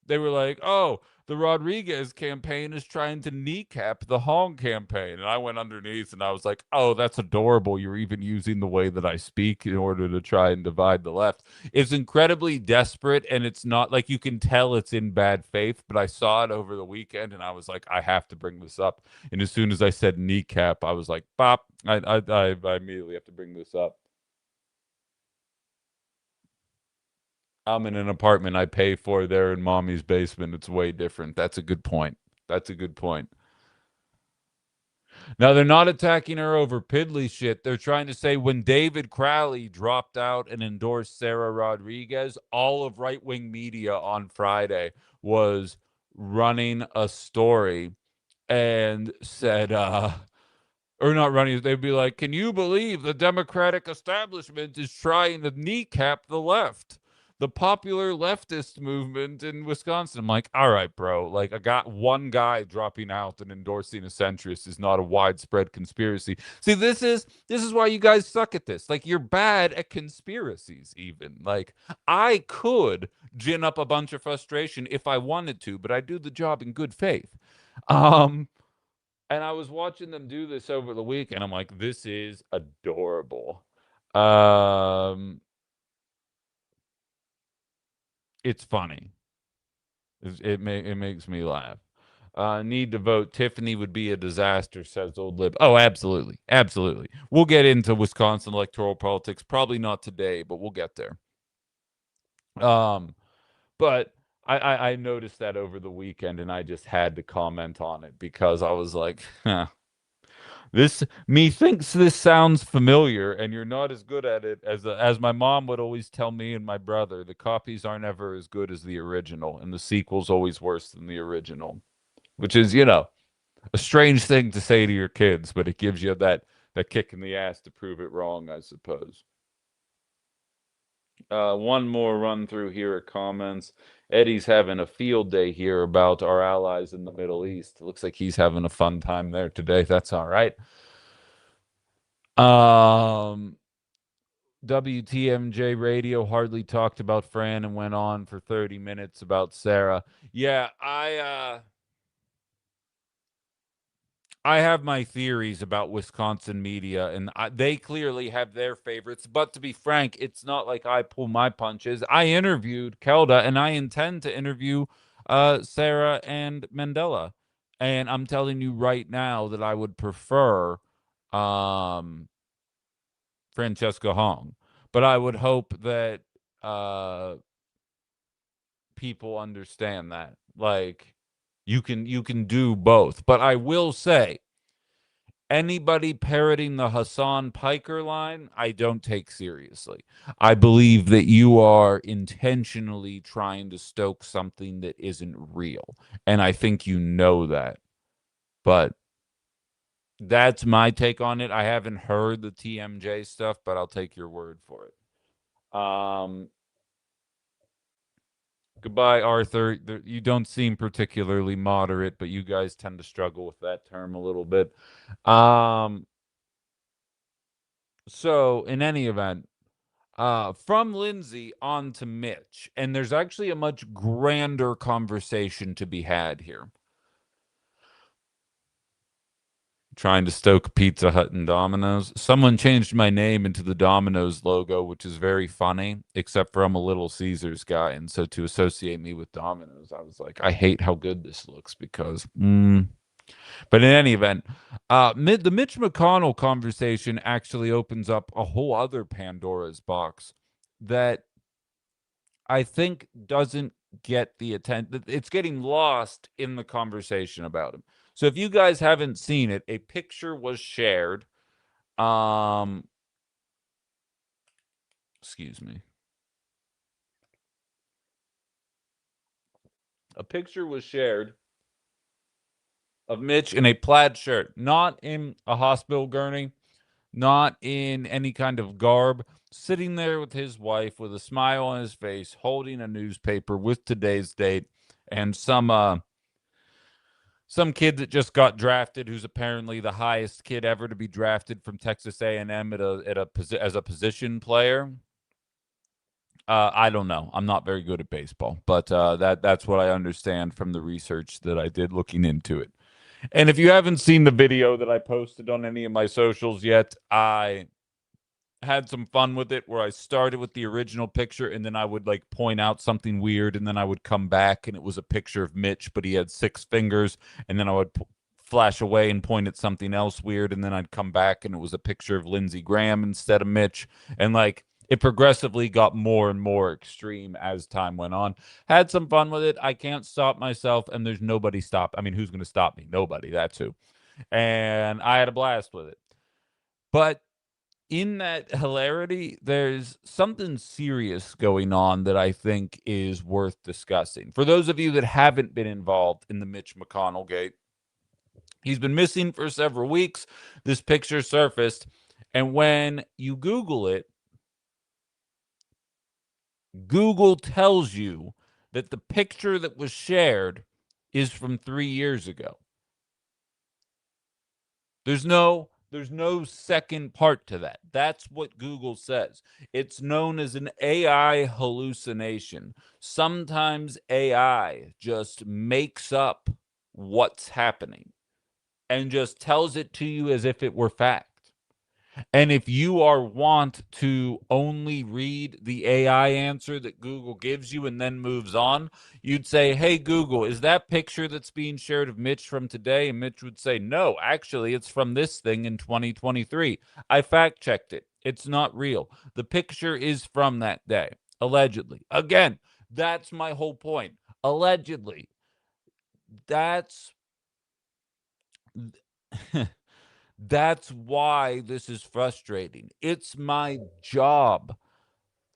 they were like, "Oh, the Rodriguez campaign is trying to kneecap the Hong campaign." And I went underneath and I was like, "Oh, that's adorable. You're even using the way that I speak in order to try and divide the left." It's incredibly desperate, and it's not like you can tell it's in bad faith, but I saw it over the weekend and I was like, I have to bring this up. And as soon as I said kneecap, I was like, "Bop, I immediately have to bring this up." I'm in an apartment I pay for there in mommy's basement. It's way different. That's a good point. That's a good point. Now they're not attacking her over piddly shit. They're trying to say when David Crowley dropped out and endorsed Sarah Rodriguez, all of right-wing media on Friday was running a story and said or not running, they'd be like, "Can you believe the Democratic establishment is trying to kneecap the left? The popular leftist movement in Wisconsin." I'm like, all right, bro. Like, I got one guy dropping out and endorsing a centrist is not a widespread conspiracy. See, this is why you guys suck at this. Like, you're bad at conspiracies, even. Like, I could gin up a bunch of frustration if I wanted to, but I do the job in good faith. Um, and I was watching them do this over the week, and I'm like, this is adorable. Um, it's funny. It makes me laugh. Need to vote. Tiffany would be a disaster, says old lib. Oh, absolutely, absolutely. We'll get into Wisconsin electoral politics. Probably not today, but we'll get there. Um, but I noticed that over the weekend, and I just had to comment on it because I was like, huh, this me thinks this sounds familiar, and you're not as good at it as my mom would always tell me and my brother. The copies aren't ever as good as the original, and the sequel's always worse than the original, which is, a strange thing to say to your kids, but it gives you that kick in the ass to prove it wrong, I suppose. One more run through here of comments. Eddie's having a field day here about our allies in the Middle East. It looks like he's having a fun time there today. That's all right. Um, WTMJ radio hardly talked about Fran and went on for 30 minutes about Sarah. Yeah, I have my theories about Wisconsin media, and they clearly have their favorites. But to be frank, it's not like I pull my punches. I interviewed Kelda, and I intend to interview Sarah and Mandela. And I'm telling you right now that I would prefer um, Francesca Hong. But I would hope that uh, people understand that. Like, you can do both. But I will say, anybody parroting the Hassan Piker line, I don't take seriously. I believe that you are intentionally trying to stoke something that isn't real. And I think you know that. But that's my take on it. I haven't heard the TMJ stuff, but I'll take your word for it. Goodbye, Arthur. You don't seem particularly moderate, but you guys tend to struggle with that term a little bit. Um, so in any event, from Lindsay on to Mitch, and there's actually a much grander conversation to be had here. Trying to stoke Pizza Hut and Domino's. Someone changed my name into the Domino's logo, which is very funny, except for I'm a Little Caesars guy. And so to associate me with Domino's, I was like, I hate how good this looks because. But in any event, the Mitch McConnell conversation actually opens up a whole other Pandora's box that I think doesn't get the attention. It's getting lost in the conversation about him. So if you guys haven't seen it, a picture was shared. Um, excuse me. A picture was shared of Mitch in a plaid shirt, not in a hospital gurney, not in any kind of garb, sitting there with his wife with a smile on his face, holding a newspaper with today's date and some kid that just got drafted, who's apparently the highest kid ever to be drafted from Texas A&M as a position player. I don't know. I'm not very good at baseball, but that's what I understand from the research that I did looking into it. And if you haven't seen the video that I posted on any of my socials yet, I had some fun with it where I started with the original picture and then I would like point out something weird and then I would come back and it was a picture of Mitch, but he had 6 fingers, and then I would flash away and point at something else weird, and then I'd come back and it was a picture of Lindsay Graham instead of Mitch. And like it progressively got more and more extreme as time went on. Had some fun with it. I can't stop myself, and there's nobody stop. I mean, who's going to stop me? Nobody. That's who. And I had a blast with it. But in that hilarity, there's something serious going on that I think is worth discussing. For those of you that haven't been involved in the Mitch McConnell gate, he's been missing for several weeks. This picture surfaced, and when you Google it, Google tells you that the picture that was shared is from 3 years ago. There's no second part to that. That's what Google says. It's known as an AI hallucination. Sometimes AI just makes up what's happening and just tells it to you as if it were fact. And if you are want to only read the AI answer that Google gives you and then moves on, you'd say, "Hey, Google, is that picture that's being shared of Mitch from today?" And Mitch would say, "No, actually, it's from this thing in 2023. I fact checked it. It's not real. The picture is from that day, allegedly." Again, that's my whole point. Allegedly. That's That's why this is frustrating. It's my job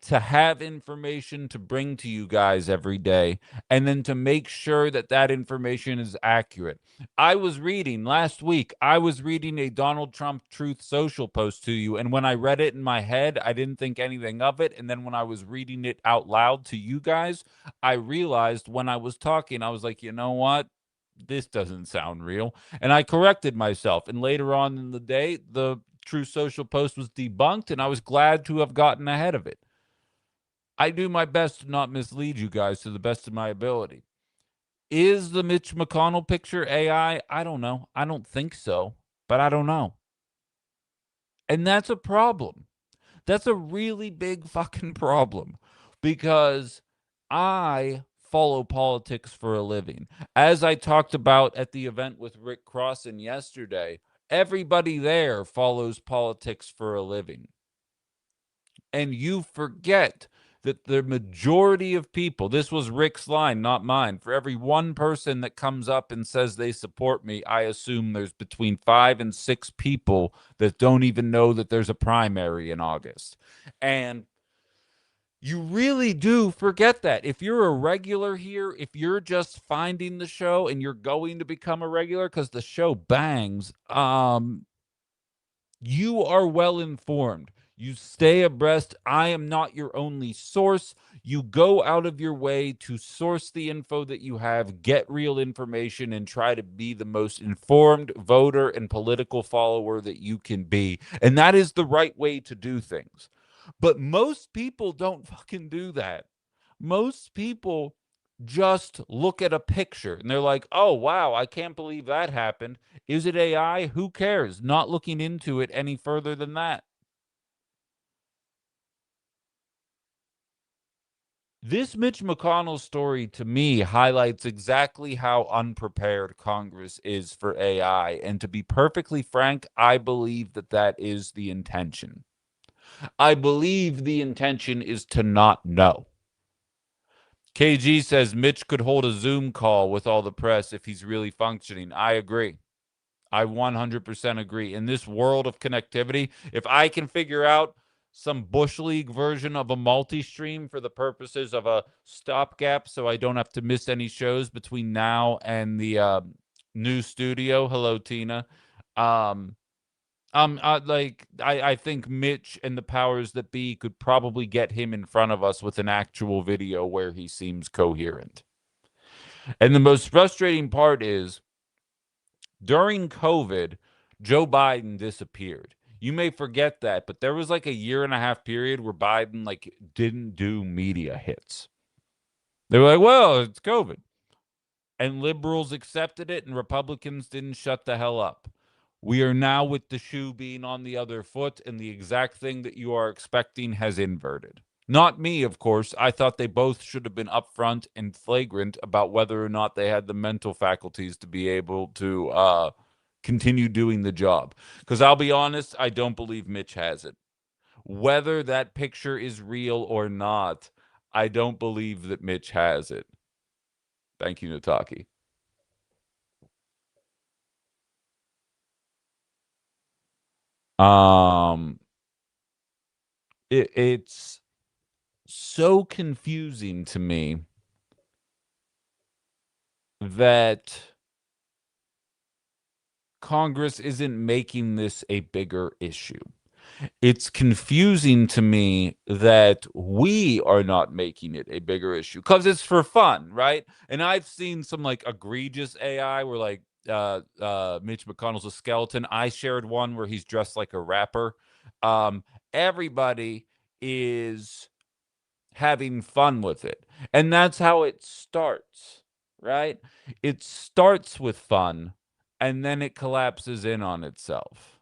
to have information to bring to you guys every day and then to make sure that that information is accurate. I was reading last week, I was reading a Donald Trump Truth Social post to you, and when I read it in my head, I didn't think anything of it, and then when I was reading it out loud to you guys, I realized when I was talking, I was like, "You know what? This doesn't sound real." And I corrected myself. And later on in the day, the True Social post was debunked, and I was glad to have gotten ahead of it. I do my best to not mislead you guys to the best of my ability. Is the Mitch McConnell picture AI? I don't know. I don't think so, but I don't know. And that's a problem. That's a really big fucking problem because I follow politics for a living. As I talked about at the event with Rick Crosson yesterday, everybody there follows politics for a living. And you forget that the majority of people, this was Rick's line, not mine. For every one person that comes up and says they support me, I assume there's between 5 and 6 people that don't even know that there's a primary in August. And you really do forget that. If you're a regular here, if you're just finding the show and you're going to become a regular because the show bangs, you are well informed. You stay abreast. I am not your only source. You go out of your way to source the info that you have, get real information, and try to be the most informed voter and political follower that you can be. And that is the right way to do things. But most people don't fucking do that. Most people just look at a picture and they're like, "Oh, wow, I can't believe that happened. Is it AI? Who cares?" Not looking into it any further than that. This Mitch McConnell story to me highlights exactly how unprepared Congress is for AI. And to be perfectly frank, I believe that that is the intention. I believe the intention is to not know. KG says Mitch could hold a Zoom call with all the press if he's really functioning. I agree. I 100% agree. In this world of connectivity, if I can figure out some Bush League version of a multi-stream for the purposes of a stopgap so I don't have to miss any shows between now and the new studio. Hello, Tina. Um, I think Mitch and the powers that be could probably get him in front of us with an actual video where he seems coherent. And the most frustrating part is during COVID, Joe Biden disappeared. You may forget that, but there was like a year and a half period where Biden like didn't do media hits. They were like, "Well, it's COVID." And liberals accepted it and Republicans didn't shut the hell up. We are now with the shoe being on the other foot, and the exact thing that you are expecting has inverted. Not me, of course. I thought they both should have been upfront and flagrant about whether or not they had the mental faculties to be able to continue doing the job. Because I'll be honest, I don't believe Mitch has it. Whether that picture is real or not, I don't believe that Mitch has it. Thank you, Nataki. Um, it's so confusing to me that Congress isn't making this a bigger issue. It's confusing to me that we are not making it a bigger issue because it's for fun, right? And I've seen some like egregious AI where like Mitch McConnell's a skeleton. I shared one where he's dressed like a rapper. Um, Everybody is having fun with it. And that's how it starts, right? It starts with fun and then it collapses in on itself.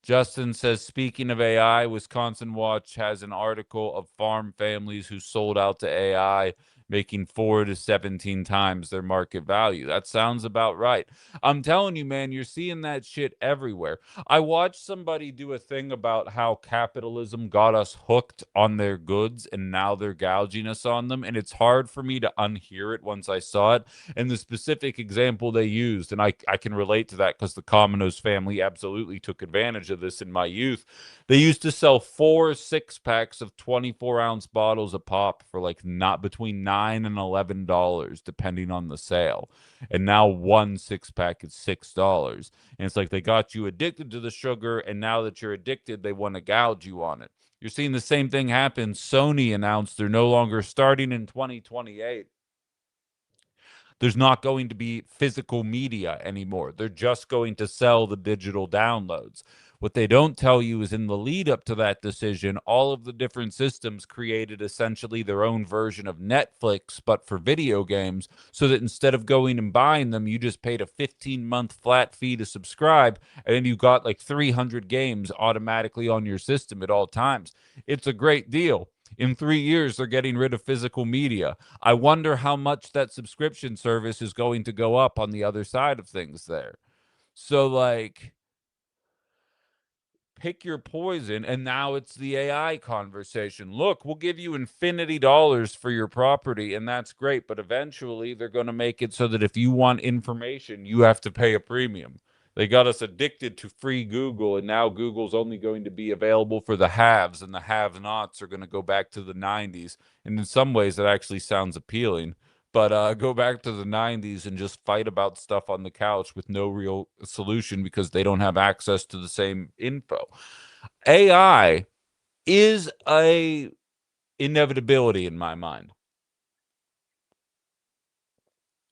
Justin says, speaking of AI, Wisconsin Watch has an article of farm families who sold out to AI, making 4 to 17 times their market value. That sounds about right. I'm telling you, man, you're seeing that shit everywhere. I watched somebody do a thing about how capitalism got us hooked on their goods and now they're gouging us on them. And it's hard for me to unhear it once I saw it. And the specific example they used, and I can relate to that because the Cominos family absolutely took advantage of this in my youth. They used to sell 4 6 packs of 24-ounce bottles a pop for like not between $9 and $11, depending on the sale. And now 1 6 pack is $6. And it's like they got you addicted to the sugar, and now that you're addicted, they want to gouge you on it. You're seeing the same thing happen. Sony announced they're no longer starting in 2028. There's not going to be physical media anymore. They're just going to sell the digital downloads. What they don't tell you is in the lead up to that decision, all of the different systems created essentially their own version of Netflix, but for video games, so that instead of going and buying them, you just paid a 15-month flat fee to subscribe, and then you got like 300 games automatically on your system at all times. It's a great deal. In 3 years, they're getting rid of physical media. I wonder how much that subscription service is going to go up on the other side of things there. So, like, pick your poison, and now it's the AI conversation. Look, we'll give you infinity dollars for your property, and that's great, but eventually they're going to make it so that if you want information, you have to pay a premium. They got us addicted to free Google, and now Google's only going to be available for the haves, and the have-nots are going to go back to the 90s. And in some ways, that actually sounds appealing. But go back to the 90s and just fight about stuff on the couch with no real solution because they don't have access to the same info. AI is a inevitability in my mind.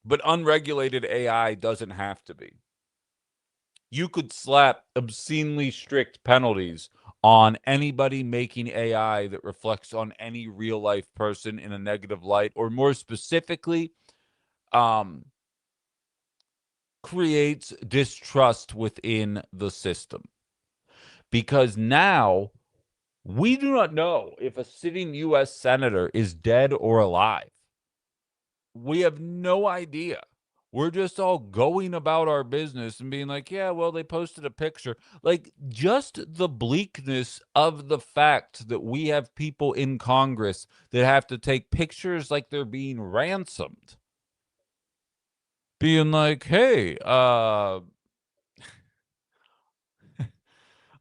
But unregulated AI doesn't have to be. You could slap obscenely strict penalties on anybody making AI that reflects on any real life person in a negative light, or more specifically, um, creates distrust within the system. Because now we do not know if a sitting U.S. senator is dead or alive. We have no idea. We're just all going about our business and being like, yeah, well, they posted a picture. Like, just the bleakness of the fact that we have people in Congress that have to take pictures like they're being ransomed. Being like, hey, Arthur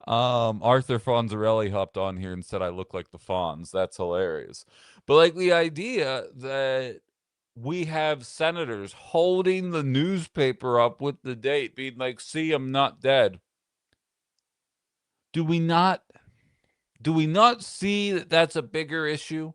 Fonzarelli hopped on here and said I look like the Fonz. That's hilarious. But like the idea that we have senators holding the newspaper up with the date, being like, see, I'm not dead. Do we not see that that's a bigger issue,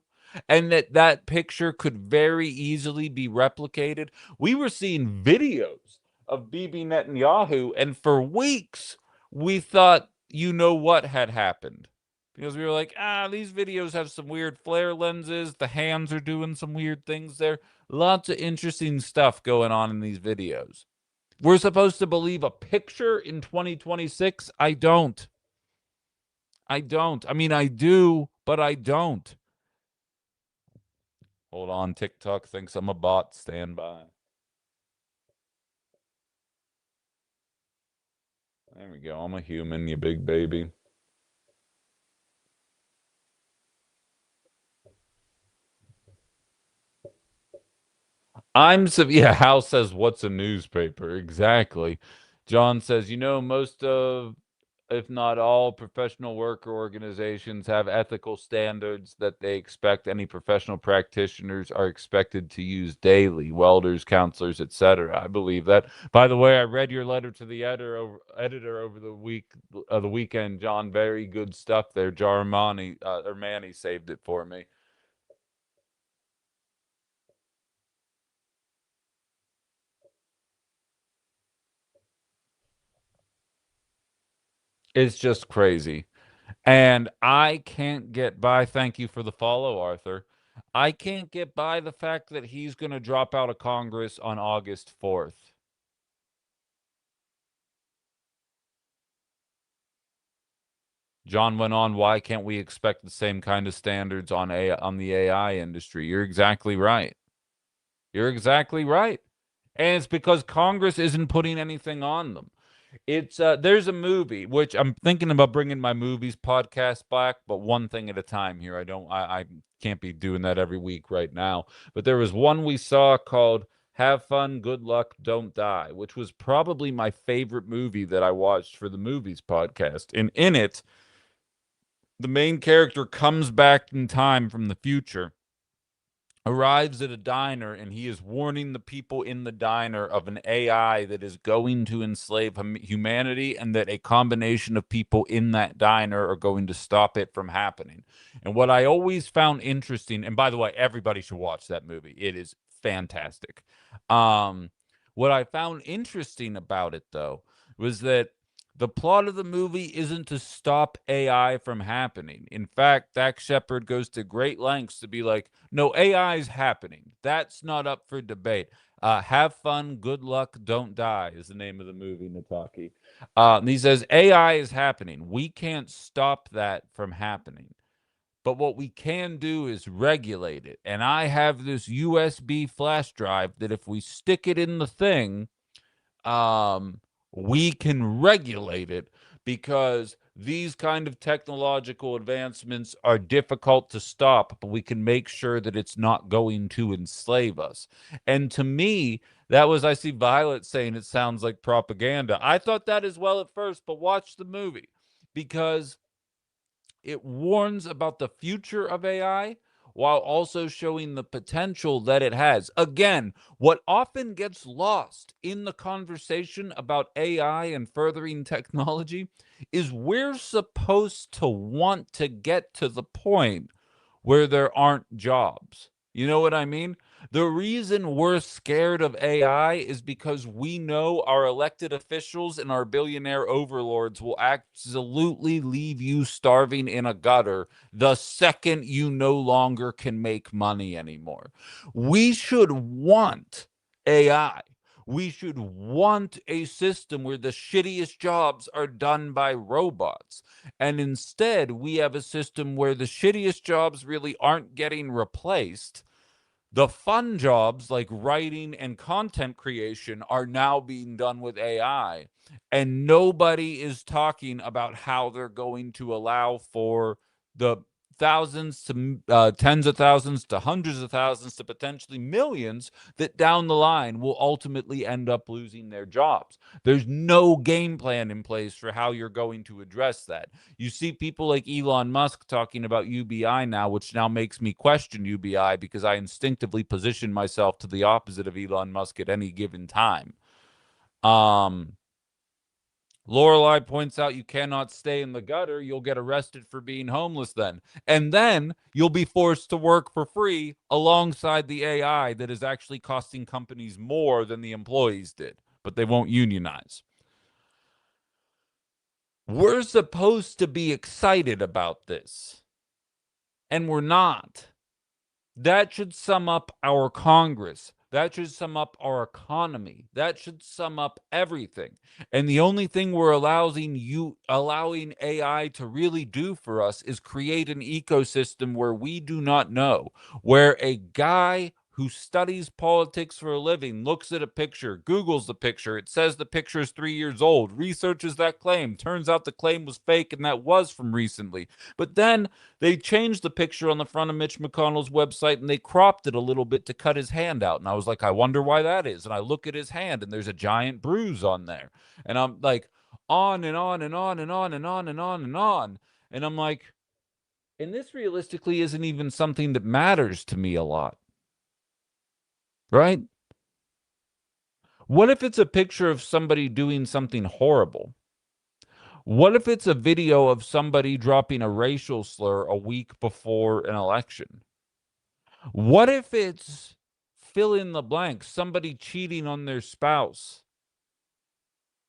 and that that picture could very easily be replicated? We were seeing videos of Bibi Netanyahu, and for weeks we thought you know what had happened, because we were like, these videos have some weird flare lenses, the hands are doing some weird things there, lots of interesting stuff going on in these videos. We're supposed to believe a picture in 2026? I don't. I mean, I do, but I don't. Hold on. TikTok thinks I'm a bot. Stand by. There we go. I'm a human, you big baby. Yeah, Hal says, what's a newspaper? Exactly. John says, most of, if not all, professional worker organizations have ethical standards that they expect any professional practitioners are expected to use daily, welders, counselors, etc. I believe that. By the way, I read your letter to the editor over the weekend, John. Very good stuff there. Jarmani or Manny saved it for me. It's just crazy. And I can't get by. Thank you for the follow, Arthur. I can't get by the fact that he's going to drop out of Congress on August 4th. John went on, why can't we expect the same kind of standards on the AI industry? You're exactly right. You're exactly right. And it's because Congress isn't putting anything on them. It's there's a movie which I'm thinking about bringing my movies podcast back, but one thing at a time here. I can't be doing that every week right now. But there was one we saw called Have Fun, Good Luck, Don't Die, which was probably my favorite movie that I watched for the movies podcast. And in it, the main character comes back in time from the future, arrives at a diner, and he is warning the people in the diner of an AI that is going to enslave humanity, and that a combination of people in that diner are going to stop it from happening. And what I always found interesting, and by the way, everybody should watch that movie. It is fantastic. Um, what I found interesting about it, though, was that the plot of the movie isn't to stop AI from happening. In fact, Dax Shepard goes to great lengths to be like, no, AI is happening. That's not up for debate. Have fun, good luck, don't die is the name of the movie, Nataki. And he says, AI is happening. We can't stop that from happening. But what we can do is regulate it. And I have this USB flash drive that if we stick it in the thing, um, we can regulate it, because these kind of technological advancements are difficult to stop, but we can make sure that it's not going to enslave us. And to me, that was, I see Violet saying it sounds like propaganda. I thought that as well at first, but watch the movie, because it warns about the future of AI while also showing the potential that it has. Again, what often gets lost in the conversation about AI and furthering technology is we're supposed to want to get to the point where there aren't jobs. You know what I mean? The reason we're scared of AI is because we know our elected officials and our billionaire overlords will absolutely leave you starving in a gutter the second you no longer can make money anymore. We should want AI. We should want a system where the shittiest jobs are done by robots. And instead, we have a system where the shittiest jobs really aren't getting replaced. The fun jobs like writing and content creation are now being done with AI. And nobody is talking about how they're going to allow for the thousands to tens of thousands to hundreds of thousands to potentially millions that down the line will ultimately end up losing their jobs. There's no game plan in place for how you're going to address that. You see people like Elon Musk talking about UBI now, which now makes me question UBI because I instinctively position myself to the opposite of Elon Musk at any given time. Lorelei points out you cannot stay in the gutter. You'll get arrested for being homeless then. And then you'll be forced to work for free alongside the AI that is actually costing companies more than the employees did, but they won't unionize. We're supposed to be excited about this, and we're not. That should sum up our Congress. That should sum up our economy. That should sum up everything. And the only thing we're allowing AI to really do for us is create an ecosystem where we do not know, where a guy who studies politics for a living looks at a picture, Googles the picture, it says the picture is 3 years old, researches that claim, turns out the claim was fake and that was from recently. But then they changed the picture on the front of Mitch McConnell's website and they cropped it a little bit to cut his hand out. And I was like, I wonder why that is. And I look at his hand and there's a giant bruise on there. And I'm like, on and on and on and on and on and on and on. And I'm like, and this realistically isn't even something that matters to me a lot. Right? What if it's a picture of somebody doing something horrible? What if it's a video of somebody dropping a racial slur a week before an election? What if it's fill in the blank, somebody cheating on their spouse,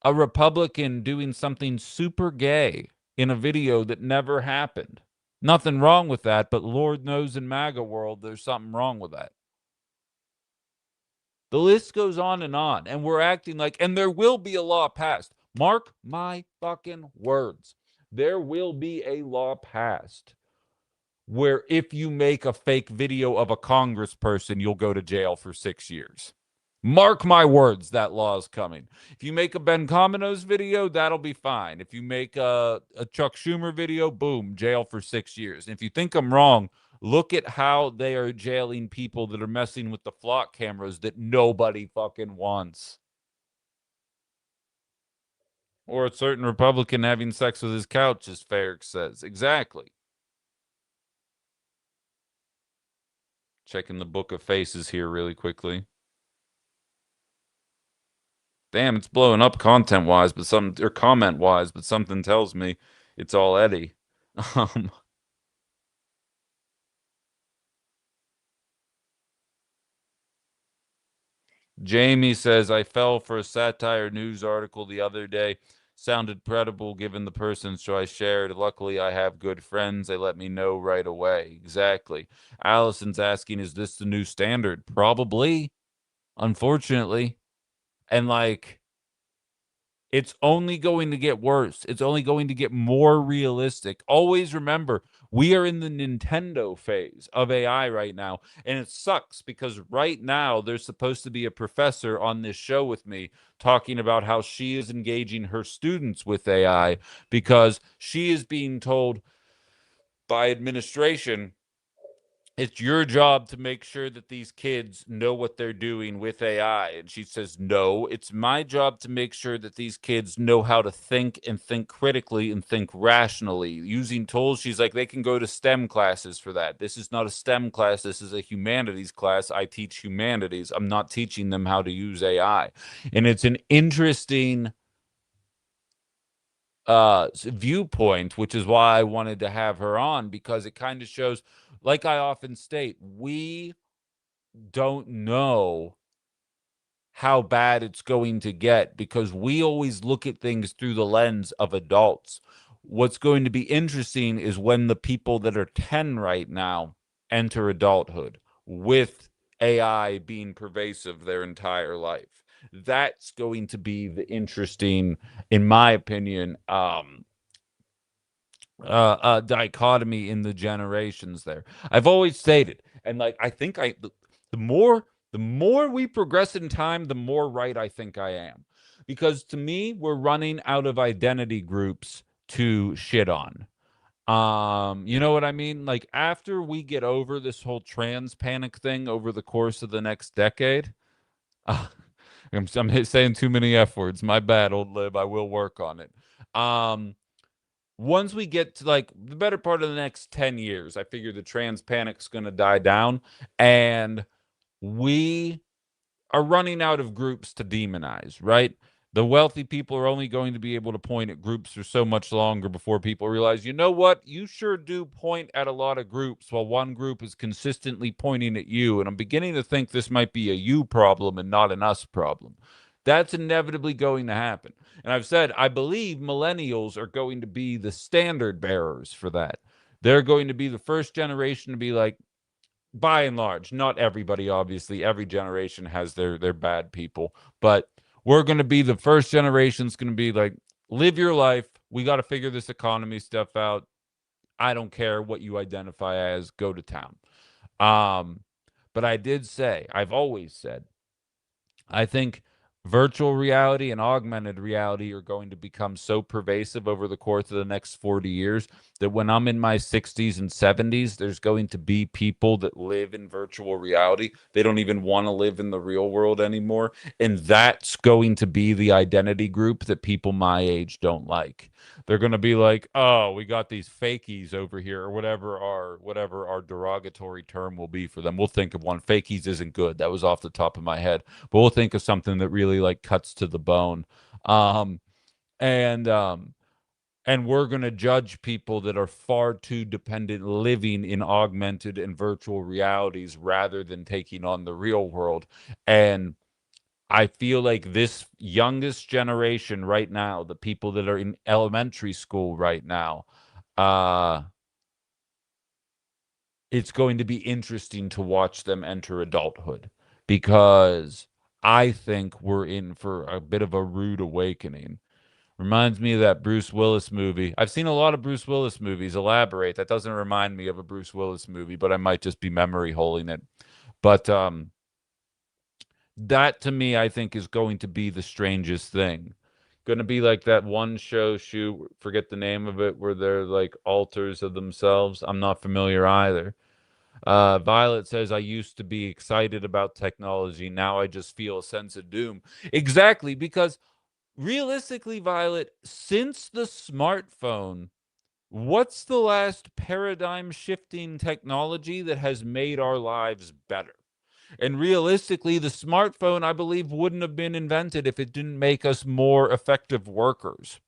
a Republican doing something super gay in a video that never happened? Nothing wrong with that, but Lord knows in MAGA world, there's something wrong with that. The list goes on, and we're acting like, and there will be a law passed. Mark my fucking words. There will be a law passed where if you make a fake video of a congressperson, you'll go to jail for 6 years. Mark my words, that law is coming. If you make a Ben Cominos video, that'll be fine. If you make a Chuck Schumer video, boom, jail for 6 years. And if you think I'm wrong, look at how they are jailing people that are messing with the flock cameras that nobody fucking wants. Or a certain Republican having sex with his couch, as Farrick says. Exactly. Checking the book of faces here really quickly. Damn, it's blowing up content-wise, but or comment-wise, but something tells me it's all Eddie. Jamie says, I fell for a satire news article the other day. Sounded credible given the person, so I shared. Luckily, I have good friends. They let me know right away. Exactly. Allison's asking, is this the new standard? Probably, unfortunately. And like, it's only going to get worse. It's only going to get more realistic. Always remember, we are in the Nintendo phase of AI right now. And it sucks because right now there's supposed to be a professor on this show with me talking about how she is engaging her students with AI because she is being told by administration it's your job to make sure that these kids know what they're doing with AI. And she says, no, it's my job to make sure that these kids know how to think and think critically and think rationally using tools. She's like, they can go to STEM classes for that. This is not a STEM class. This is a humanities class. I teach humanities. I'm not teaching them how to use AI. And it's an interesting viewpoint, which is why I wanted to have her on, because it kind of shows, like I often state, we don't know how bad it's going to get because we always look at things through the lens of adults. What's going to be interesting is when the people that are 10 right now enter adulthood with AI being pervasive their entire life. That's going to be the interesting, in my opinion, dichotomy in the generations there. I've always stated, and like I think the more we progress in time, the more right I think I am. Because to me, we're running out of identity groups to shit on. You know what I mean? Like after we get over this whole trans panic thing over the course of the next decade, uh, I'm saying too many F words. My bad, old lib. I will work on it. Um, Once we get to like the better part of the next 10 years, I figure the trans panic's going to die down and we are running out of groups to demonize, right? The wealthy people are only going to be able to point at groups for so much longer before people realize, you know what? You sure do point at a lot of groups while one group is consistently pointing at you. And I'm beginning to think this might be a you problem and not an us problem. That's inevitably going to happen. And I've said, I believe millennials are going to be the standard bearers for that. They're going to be the first generation to be like, by and large, not everybody, obviously. Every generation has their bad people, but we're going to be the first generation's going to be like, live your life. We got to figure this economy stuff out. I don't care what you identify as. Go to town. Um, but I did say, I've always said, I think virtual reality and augmented reality are going to become so pervasive over the course of the next 40 years that when I'm in my 60s and 70s, there's going to be people that live in virtual reality. They don't even want to live in the real world anymore. And that's going to be the identity group that people my age don't like. They're going to be like, "Oh, we got these fakies over here," or whatever our derogatory term will be for them. We'll think of one. Fakies isn't good. That was off the top of my head, but we'll think of something that really like cuts to the bone. Um, and um, and we're going to judge people that are far too dependent living in augmented and virtual realities rather than taking on the real world. And I feel like this youngest generation right now, the people that are in elementary school right now, uh, it's going to be interesting to watch them enter adulthood because I think we're in for a bit of a rude awakening. Reminds me of that Bruce Willis movie. I've seen a lot of Bruce Willis movies. Elaborate. That doesn't remind me of a Bruce Willis movie, but I might just be memory holding it. But that to me, I think, is going to be the strangest thing. Going to be like that one show shoot, forget the name of it, where they're like alters of themselves. I'm not familiar either. Violet says, I used to be excited about technology. Now I just feel a sense of doom. Exactly, because realistically, Violet, since the smartphone, what's the last paradigm shifting technology that has made our lives better? And realistically, the smartphone, I believe, wouldn't have been invented if it didn't make us more effective workers.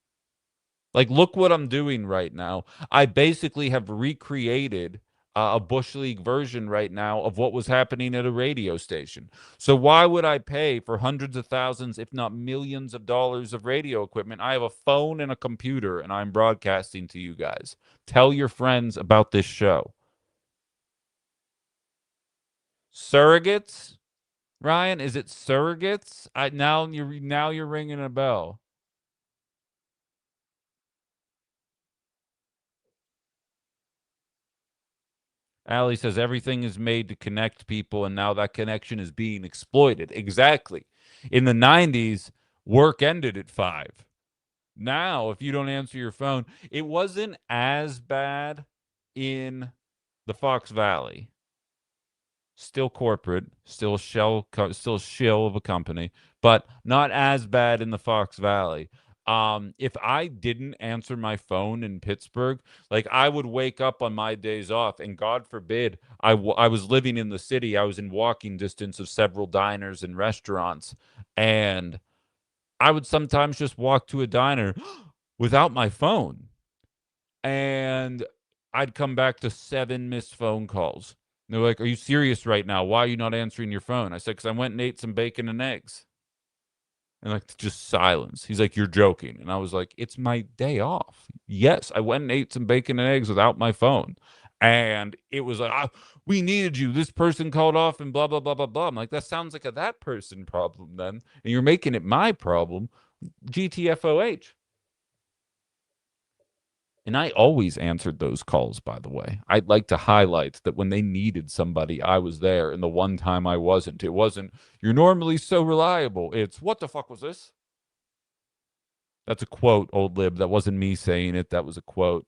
Like, look what I'm doing right now. I basically have recreated a Bush League version right now of what was happening at a radio station. So, why would I pay for hundreds of thousands, if not millions of dollars of radio equipment? I have a phone and a computer, and I'm broadcasting to you guys. Tell your friends about this show. Surrogates? Ryan, is it surrogates? Now you're ringing a bell. Allie says everything is made to connect people, and now that connection is being exploited. Exactly. In the 90s, work ended at 5. Now, if you don't answer your phone, it wasn't as bad in the Fox Valley. Still corporate, still shill of a company, but not as bad in the Fox Valley. If I didn't answer my phone in Pittsburgh, like I would wake up on my days off, and God forbid, I was living in the city. I was in walking distance of several diners and restaurants, and I would sometimes just walk to a diner without my phone, and I'd come back to 7 missed phone calls. And they're like, "Are you serious right now? Why are you not answering your phone?" I said, "Because I went and ate some bacon and eggs." And like just silence. He's like, "You're joking." And I was like, "It's my day off. Yes, I went and ate some bacon and eggs without my phone." And it was like, we needed you. This person called off and blah, blah, blah, blah, blah. I'm like, that sounds like a that person problem then. And you're making it my problem. GTFOH. And I always answered those calls, by the way. I'd like to highlight that when they needed somebody, I was there. And the one time I wasn't, it wasn't, "You're normally so reliable." It's, "What the fuck was this?" That's a quote, old lib. That wasn't me saying it. That was a quote.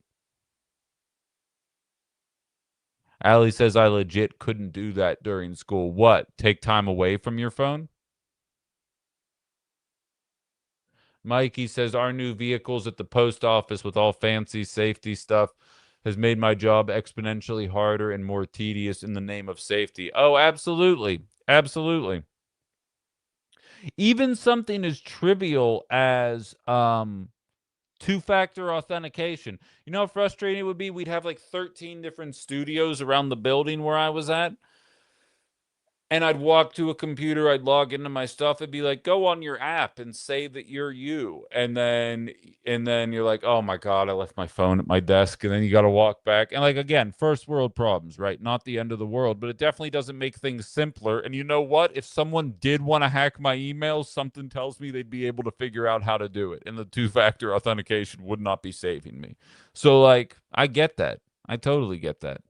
Allie says I legit couldn't do that during school. What? Take time away from your phone? Mikey says our new vehicles at the post office with all fancy safety stuff has made my job exponentially harder and more tedious in the name of safety. Oh, absolutely. Absolutely. Even something as trivial as two-factor authentication. You know how frustrating it would be? We'd have like 13 different studios around the building where I was at. And I'd walk to a computer, I'd log into my stuff, it'd be like, go on your app and say that you're you. And then you're like, oh my God, I left my phone at my desk. And then you gotta walk back. And like again, first world problems, right? Not the end of the world, but it definitely doesn't make things simpler. And you know what? If someone did want to hack my emails, something tells me they'd be able to figure out how to do it. And the two-factor authentication would not be saving me. So like, I get that. I totally get that.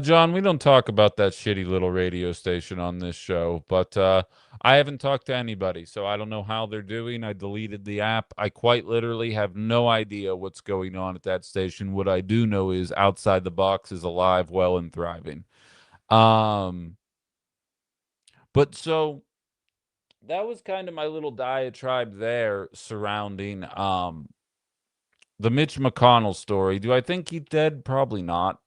John, we don't talk about that shitty little radio station on this show, but I haven't talked to anybody, so I don't know how they're doing. I deleted the app. I quite literally have no idea what's going on at that station. What I do know is Outside the Box is alive, well, and thriving. Um, but so that was kind of my little diatribe there surrounding the Mitch McConnell story. Do I think he's dead? Probably not.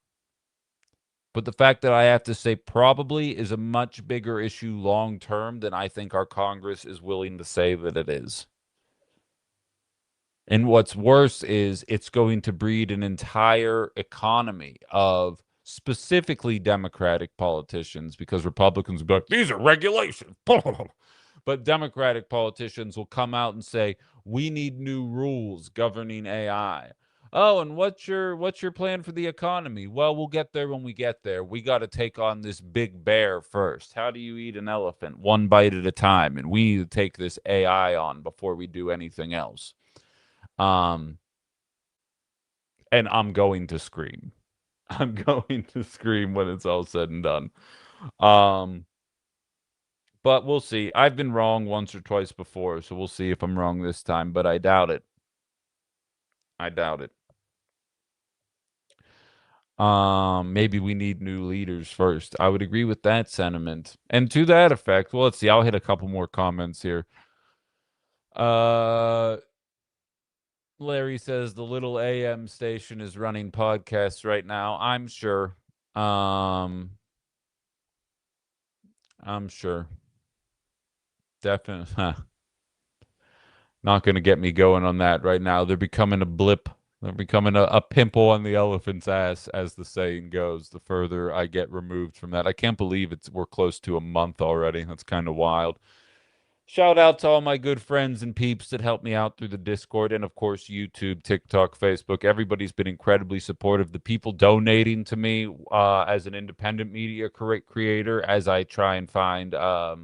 But the fact that I have to say probably is a much bigger issue long term than I think our Congress is willing to say that it is. And what's worse is it's going to breed an entire economy of specifically Democratic politicians because Republicans will be like, these are regulations. But Democratic politicians will come out and say, we need new rules governing AI. Oh, and what's your plan for the economy? Well, we'll get there when we get there. We got to take on this big bear first. How do you eat an elephant? One bite at a time. And we need to take this AI on before we do anything else. Um, and I'm going to scream. I'm going to scream when it's all said and done. Um, but we'll see. I've been wrong once or twice before, so we'll see if I'm wrong this time, but I doubt it. I doubt it. Maybe we need new leaders first. I would agree with that sentiment. And to that effect, well, let's see. I'll hit a couple more comments here. Uh, Larry says the little AM station is running podcasts right now. I'm sure. I'm sure. Definitely. Not going to get me going on that right now. They're becoming a blip. They're becoming a pimple on the elephant's ass, as the saying goes. The further I get removed from that, I can't believe we're close to a month already. That's kind of wild. Shout out to all my good friends and peeps that helped me out through the Discord and, of course, YouTube, TikTok, Facebook. Everybody's been incredibly supportive. The people donating to me as an independent media creator as I try and find uh,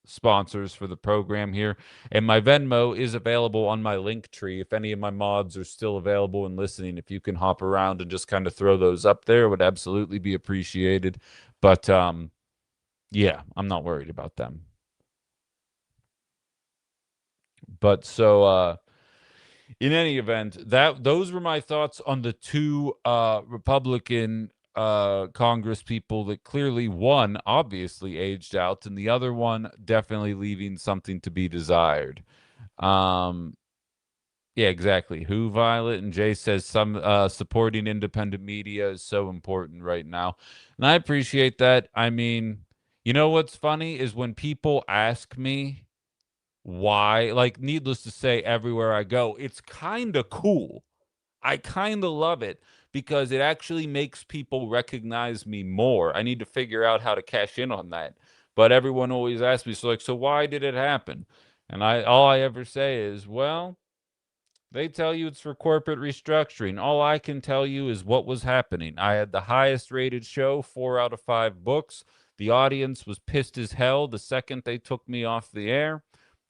sponsors for the program here. And my Venmo is available on my link tree. If any of my mods are still available and listening, if you can hop around and just kind of throw those up there, would absolutely be appreciated. But yeah, I'm not worried about them. But so in any event, those were my thoughts on the two Republican Congress people that clearly one obviously aged out and the other one definitely leaving something to be desired. Um yeah, exactly. Who, Violet? And Jay says some supporting independent media is so important right now. And I appreciate that. I mean, you know what's funny is when people ask me why, like, needless to say, everywhere I go, it's kind of cool. I kind of love it because it actually makes people recognize me more. I need to figure out how to cash in on that. But everyone always asks me, so like, so why did it happen? And all I ever say is, well, they tell you it's for corporate restructuring. All I can tell you is what was happening. I had the highest rated show, 4 out of 5 books. The audience was pissed as hell the second they took me off the air.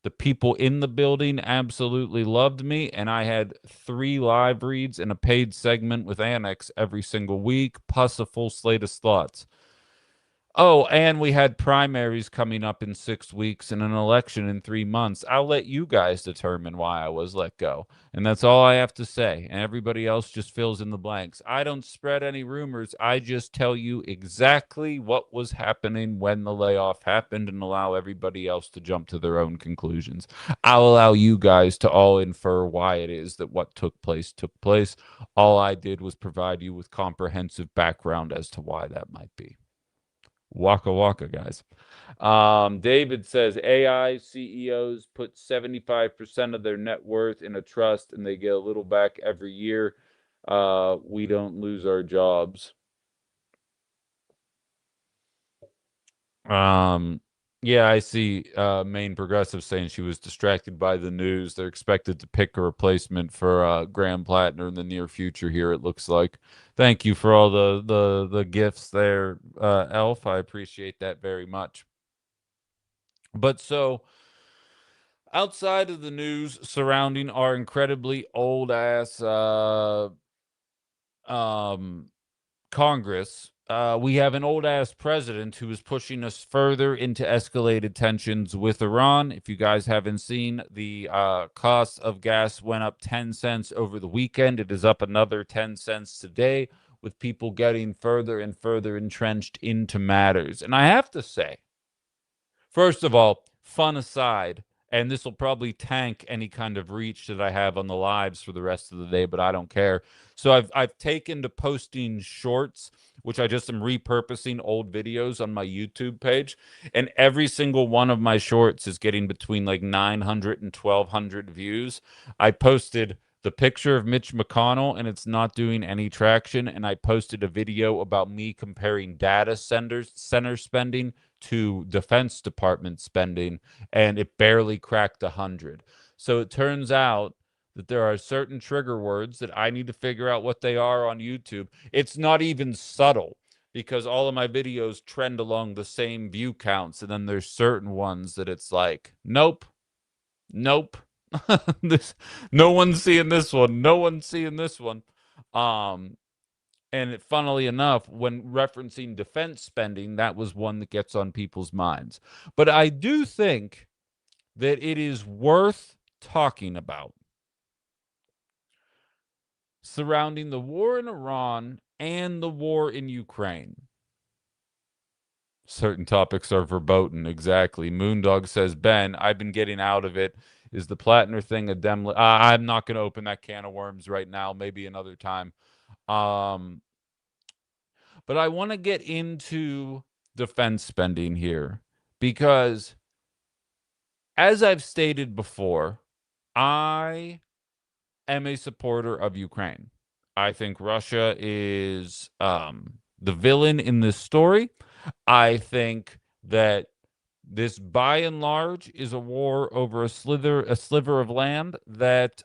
The people in the building absolutely loved me, and I had 3 live reads and a paid segment with Annex every single week, plus a full slate of slots. Oh, and we had primaries coming up in 6 weeks and an election in 3 months. I'll let you guys determine why I was let go. And that's all I have to say. And everybody else just fills in the blanks. I don't spread any rumors. I just tell you exactly what was happening when the layoff happened and allow everybody else to jump to their own conclusions. I'll allow you guys to all infer why it is that what took place took place. All I did was provide you with comprehensive background as to why that might be. Waka waka, guys. David says AI CEOs put 75% of their net worth in a trust and they get a little back every year. We don't lose our jobs. Um, yeah, I see Maine Progressive saying she was distracted by the news. They're expected to pick a replacement for Graham Plattner in the near future here, it looks like. Thank you for all the gifts there, Elf. I appreciate that very much. But so outside of the news surrounding our incredibly old ass um Congress, we have an old ass president who is pushing us further into escalated tensions with Iran. If you guys haven't seen, the cost of gas went up 10 cents over the weekend. It is up another 10 cents today, with people getting further and further entrenched into matters. And I have to say, first of all, fun aside, and this will probably tank any kind of reach that I have on the lives for the rest of the day, but I don't care. So I've taken to posting shorts, which I just am repurposing old videos on my YouTube page, and every single one of my shorts is getting between like 900 and 1,200 views. I posted the picture of Mitch McConnell and it's not doing any traction, and I posted a video about me comparing data center spending to Defense Department spending, and it barely cracked 100. So it turns out that there are certain trigger words that I need to figure out what they are on YouTube. It's not even subtle because all of my videos trend along the same view counts, and then there's certain ones that it's like, nope, nope. this no one's seeing this one. No one's seeing this one. Um, and funnily enough, when referencing defense spending, that was one that gets on people's minds. But I do think that it is worth talking about surrounding the war in Iran and the war in Ukraine. Certain topics are verboten, exactly. Moondog says, Ben, I've been getting out of it. Is the Plattner thing a dem? I'm not going to open that can of worms right now. Maybe another time. Um, but I want to get into defense spending here because, as I've stated before, I am a supporter of Ukraine. I think Russia is the villain in this story. I think that this, by and large, is a war over a sliver of land that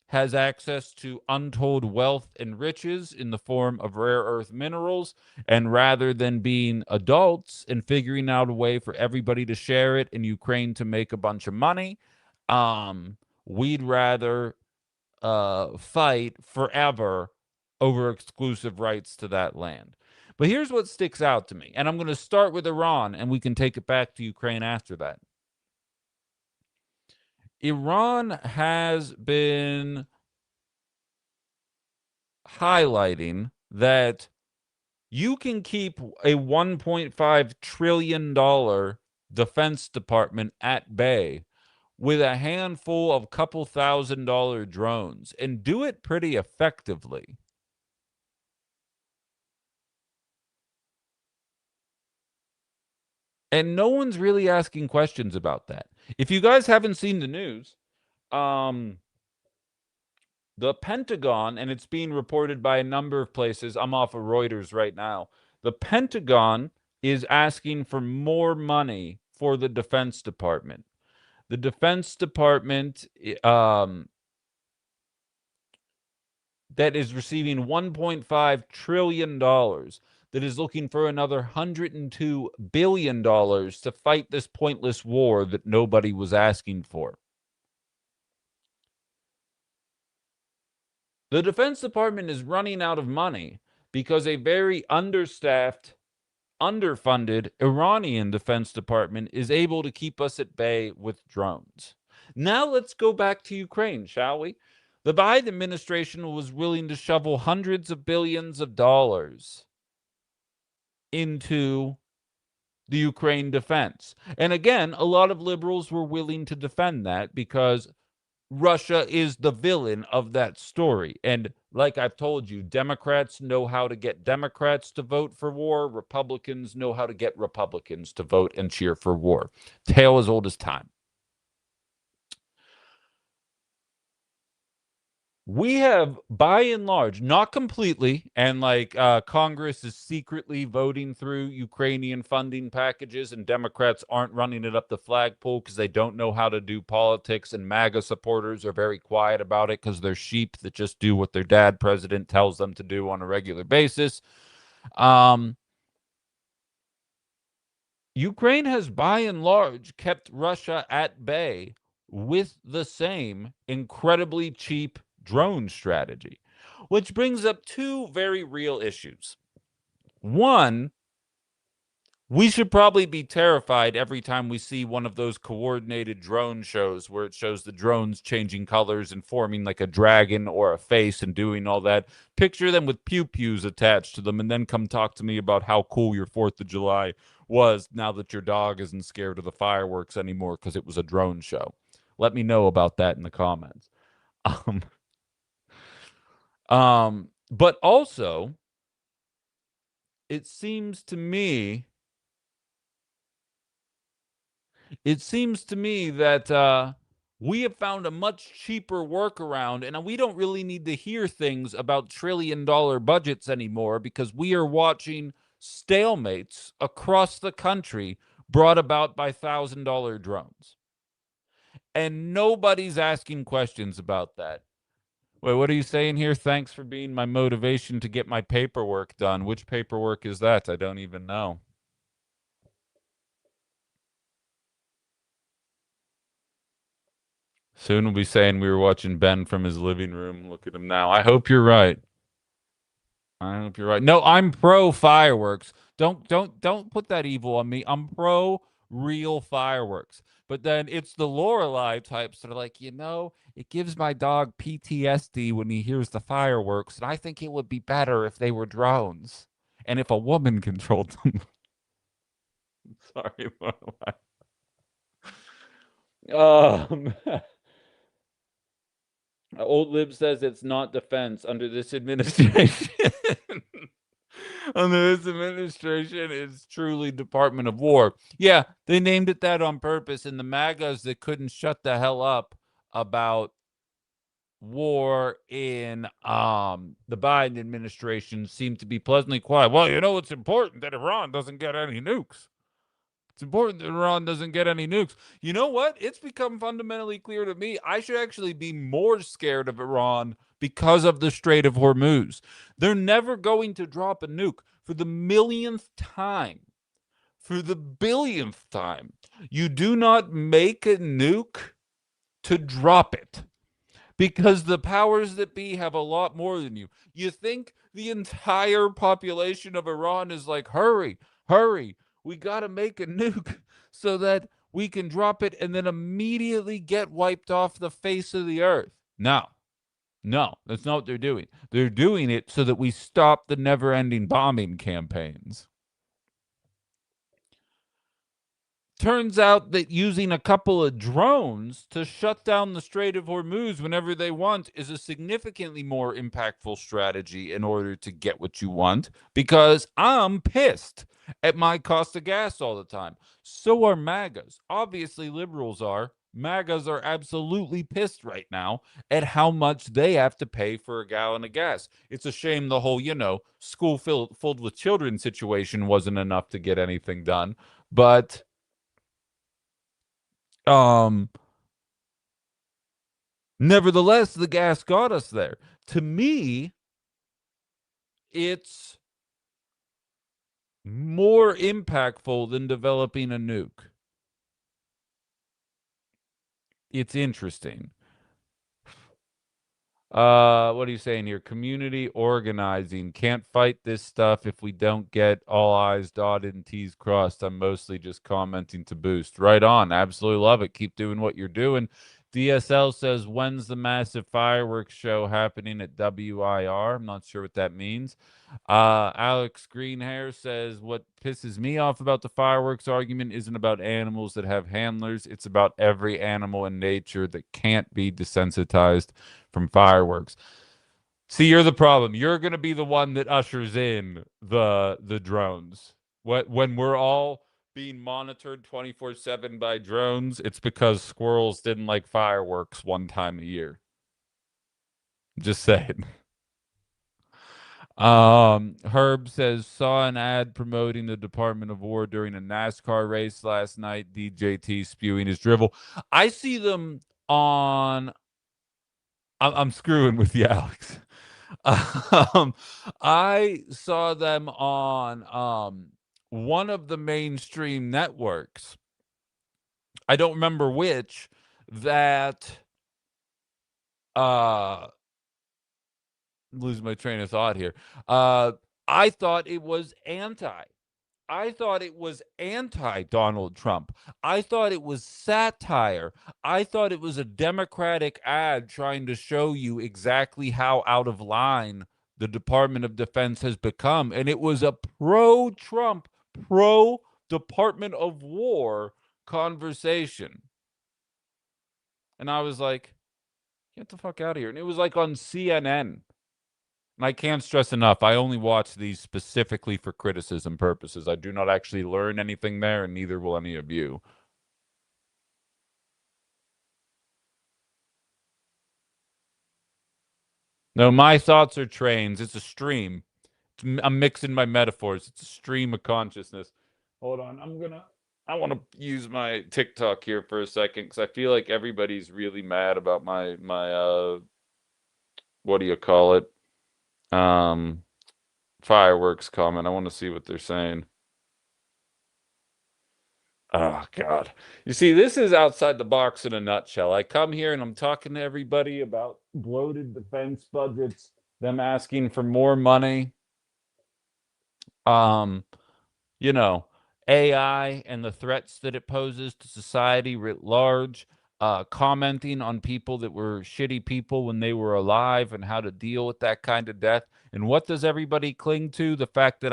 has access to untold wealth and riches in the form of rare earth minerals. And rather than being adults and figuring out a way for everybody to share it and Ukraine to make a bunch of money, we'd rather fight forever over exclusive rights to that land. But here's what sticks out to me, and I'm going to start with Iran, and we can take it back to Ukraine after that. Iran has been highlighting that you can keep a $1.5 trillion Defense Department at bay with a handful of couple $1,000 drones and do it pretty effectively. And no one's really asking questions about that. If you guys haven't seen the news, um, the Pentagon, and it's being reported by a number of places. I'm off of Reuters right now. The Pentagon is asking for more money for the Defense Department. The Defense Department, that is receiving $1.5 trillion, that is looking for another $102 billion to fight this pointless war that nobody was asking for. The Defense Department is running out of money because a very understaffed underfunded Iranian Defense Department is able to keep us at bay with drones. Now let's go back to Ukraine, shall we? The Biden administration was willing to shovel hundreds of billions of dollars into the Ukraine defense. And again, a lot of liberals were willing to defend that because Russia is the villain of that story. And like I've told you, Democrats know how to get Democrats to vote for war. Republicans know how to get Republicans to vote and cheer for war. Tale as old as time. We have, by and large, not completely, and like Congress is secretly voting through Ukrainian funding packages, and Democrats aren't running it up the flagpole because they don't know how to do politics, and MAGA supporters are very quiet about it because they're sheep that just do what their dad president tells them to do on a regular basis. Ukraine has, by and large, kept Russia at bay with the same incredibly cheap drone strategy, which brings up two very real issues. One, we should probably be terrified every time we see one of those coordinated drone shows where it shows the drones changing colors and forming like a dragon or a face and doing all that. Picture them with pew-pews attached to them and then come talk to me about how cool your 4th of July was now that your dog isn't scared of the fireworks anymore because it was a drone show. Let me know about that in the comments. But also, it seems to me that we have found a much cheaper workaround, and we don't really need to hear things about trillion-dollar budgets anymore because we are watching stalemates across the country brought about by $1,000 drones. And nobody's asking questions about that. Wait, what are you saying here? Thanks for being my motivation to get my paperwork done. Which paperwork is that? I don't even know. Soon we'll be saying we were watching Ben from his living room. Look at him now. I hope you're right. I hope you're right. No, I'm pro fireworks. Don't put that evil on me. I'm pro real fireworks. But then it's the Lorelei types that are like, it gives my dog PTSD when he hears the fireworks, and I think it would be better if they were drones and if a woman controlled them. Sorry, Lorelei. Um, Old Lib says it's not defense under this administration. Under this administration, it's truly Department of War. Yeah, they named it that on purpose, and the MAGAs that couldn't shut the hell up about war in the Biden administration seem to be pleasantly quiet. Well, it's important that Iran doesn't get any nukes. It's important that Iran doesn't get any nukes. You know what? It's become fundamentally clear to me I should actually be more scared of Iran because of the Strait of Hormuz. They're never going to drop a nuke for the millionth time. For the billionth time. You do not make a nuke to drop it because the powers that be have a lot more than you. You think the entire population of Iran is like, hurry, hurry, we got to make a nuke so that we can drop it and then immediately get wiped off the face of the earth. No, that's not what they're doing. They're doing it so that we stop the never-ending bombing campaigns. Turns out that using a couple of drones to shut down the Strait of Hormuz whenever they want is a significantly more impactful strategy in order to get what you want, because I'm pissed at my cost of gas all the time. So are MAGAs. Obviously, liberals are. MAGAs are absolutely pissed right now at how much they have to pay for a gallon of gas. It's a shame the whole, school filled with children situation wasn't enough to get anything done. But nevertheless, the gas got us there. To me, it's more impactful than developing a nuke. It's interesting. What are you saying here? Community organizing. Can't fight this stuff if we don't get all I's dotted and T's crossed. I'm mostly just commenting to boost. Right on. Absolutely love it. Keep doing what you're doing. DSL says, when's the massive fireworks show happening at WIR? I'm not sure what that means. Alex Greenhair says, what pisses me off about the fireworks argument isn't about animals that have handlers. It's about every animal in nature that can't be desensitized from fireworks. See, you're the problem. You're going to be the one that ushers in the drones. When we're all being monitored 24/7 by drones, it's because squirrels didn't like fireworks one time a year. Just saying. Herb says, saw an ad promoting the Department of War during a NASCAR race last night. DJT spewing his drivel. I see them on. I'm screwing with you, Alex. Um, I saw them on one of the mainstream networks. I don't remember which. That losing my train of thought here. I thought it was anti. I thought it was anti Donald Trump. I thought it was satire. I thought it was a Democratic ad trying to show you exactly how out of line the Department of Defense has become. And it was a pro Trump, pro Department of War conversation. And I was like, get the fuck out of here. And it was like on CNN. And I can't stress enough, I only watch these specifically for criticism purposes. I do not actually learn anything there, and neither will any of you. No, my thoughts are trains. It's a stream. I'm mixing my metaphors. It's a stream of consciousness. Hold on. I want to use my TikTok here for a second because I feel like everybody's really mad about my what do you call it? Um Fireworks comment. I want to see what they're saying. Oh God. You see, this is outside the box in a nutshell. I come here and I'm talking to everybody about bloated defense budgets, them asking for more money. Um, you know, AI and the threats that it poses to society writ large, commenting on people that were shitty people when they were alive and how to deal with that kind of death. And what does everybody cling to? The fact that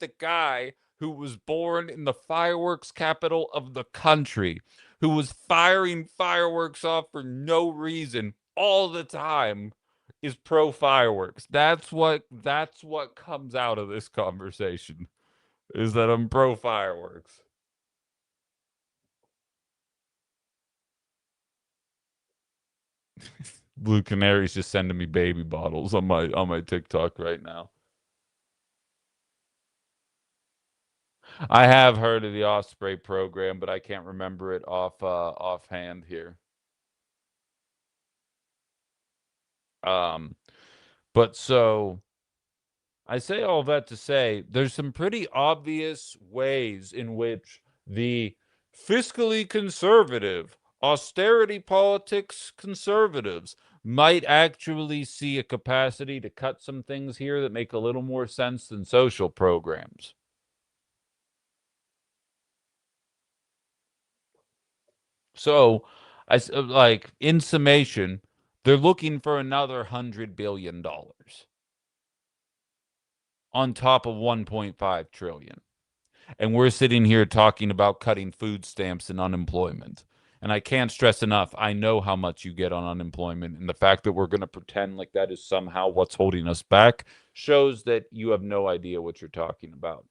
the guy who was born in the fireworks capital of the country, who was firing fireworks off for no reason all the time, is pro fireworks. That's what comes out of this conversation is that I'm pro fireworks. Blue Canary's just sending me baby bottles on my TikTok right now. I have heard of the Osprey program, but I can't remember it offhand here. Um, but so I say all that to say there's some pretty obvious ways in which the fiscally conservative, austerity politics conservatives might actually see a capacity to cut some things here that make a little more sense than social programs. So, like in summation, they're looking for another $100 billion on top of 1.5 trillion. And we're sitting here talking about cutting food stamps and unemployment. And I can't stress enough, I know how much you get on unemployment. And the fact that we're going to pretend like that is somehow what's holding us back shows that you have no idea what you're talking about.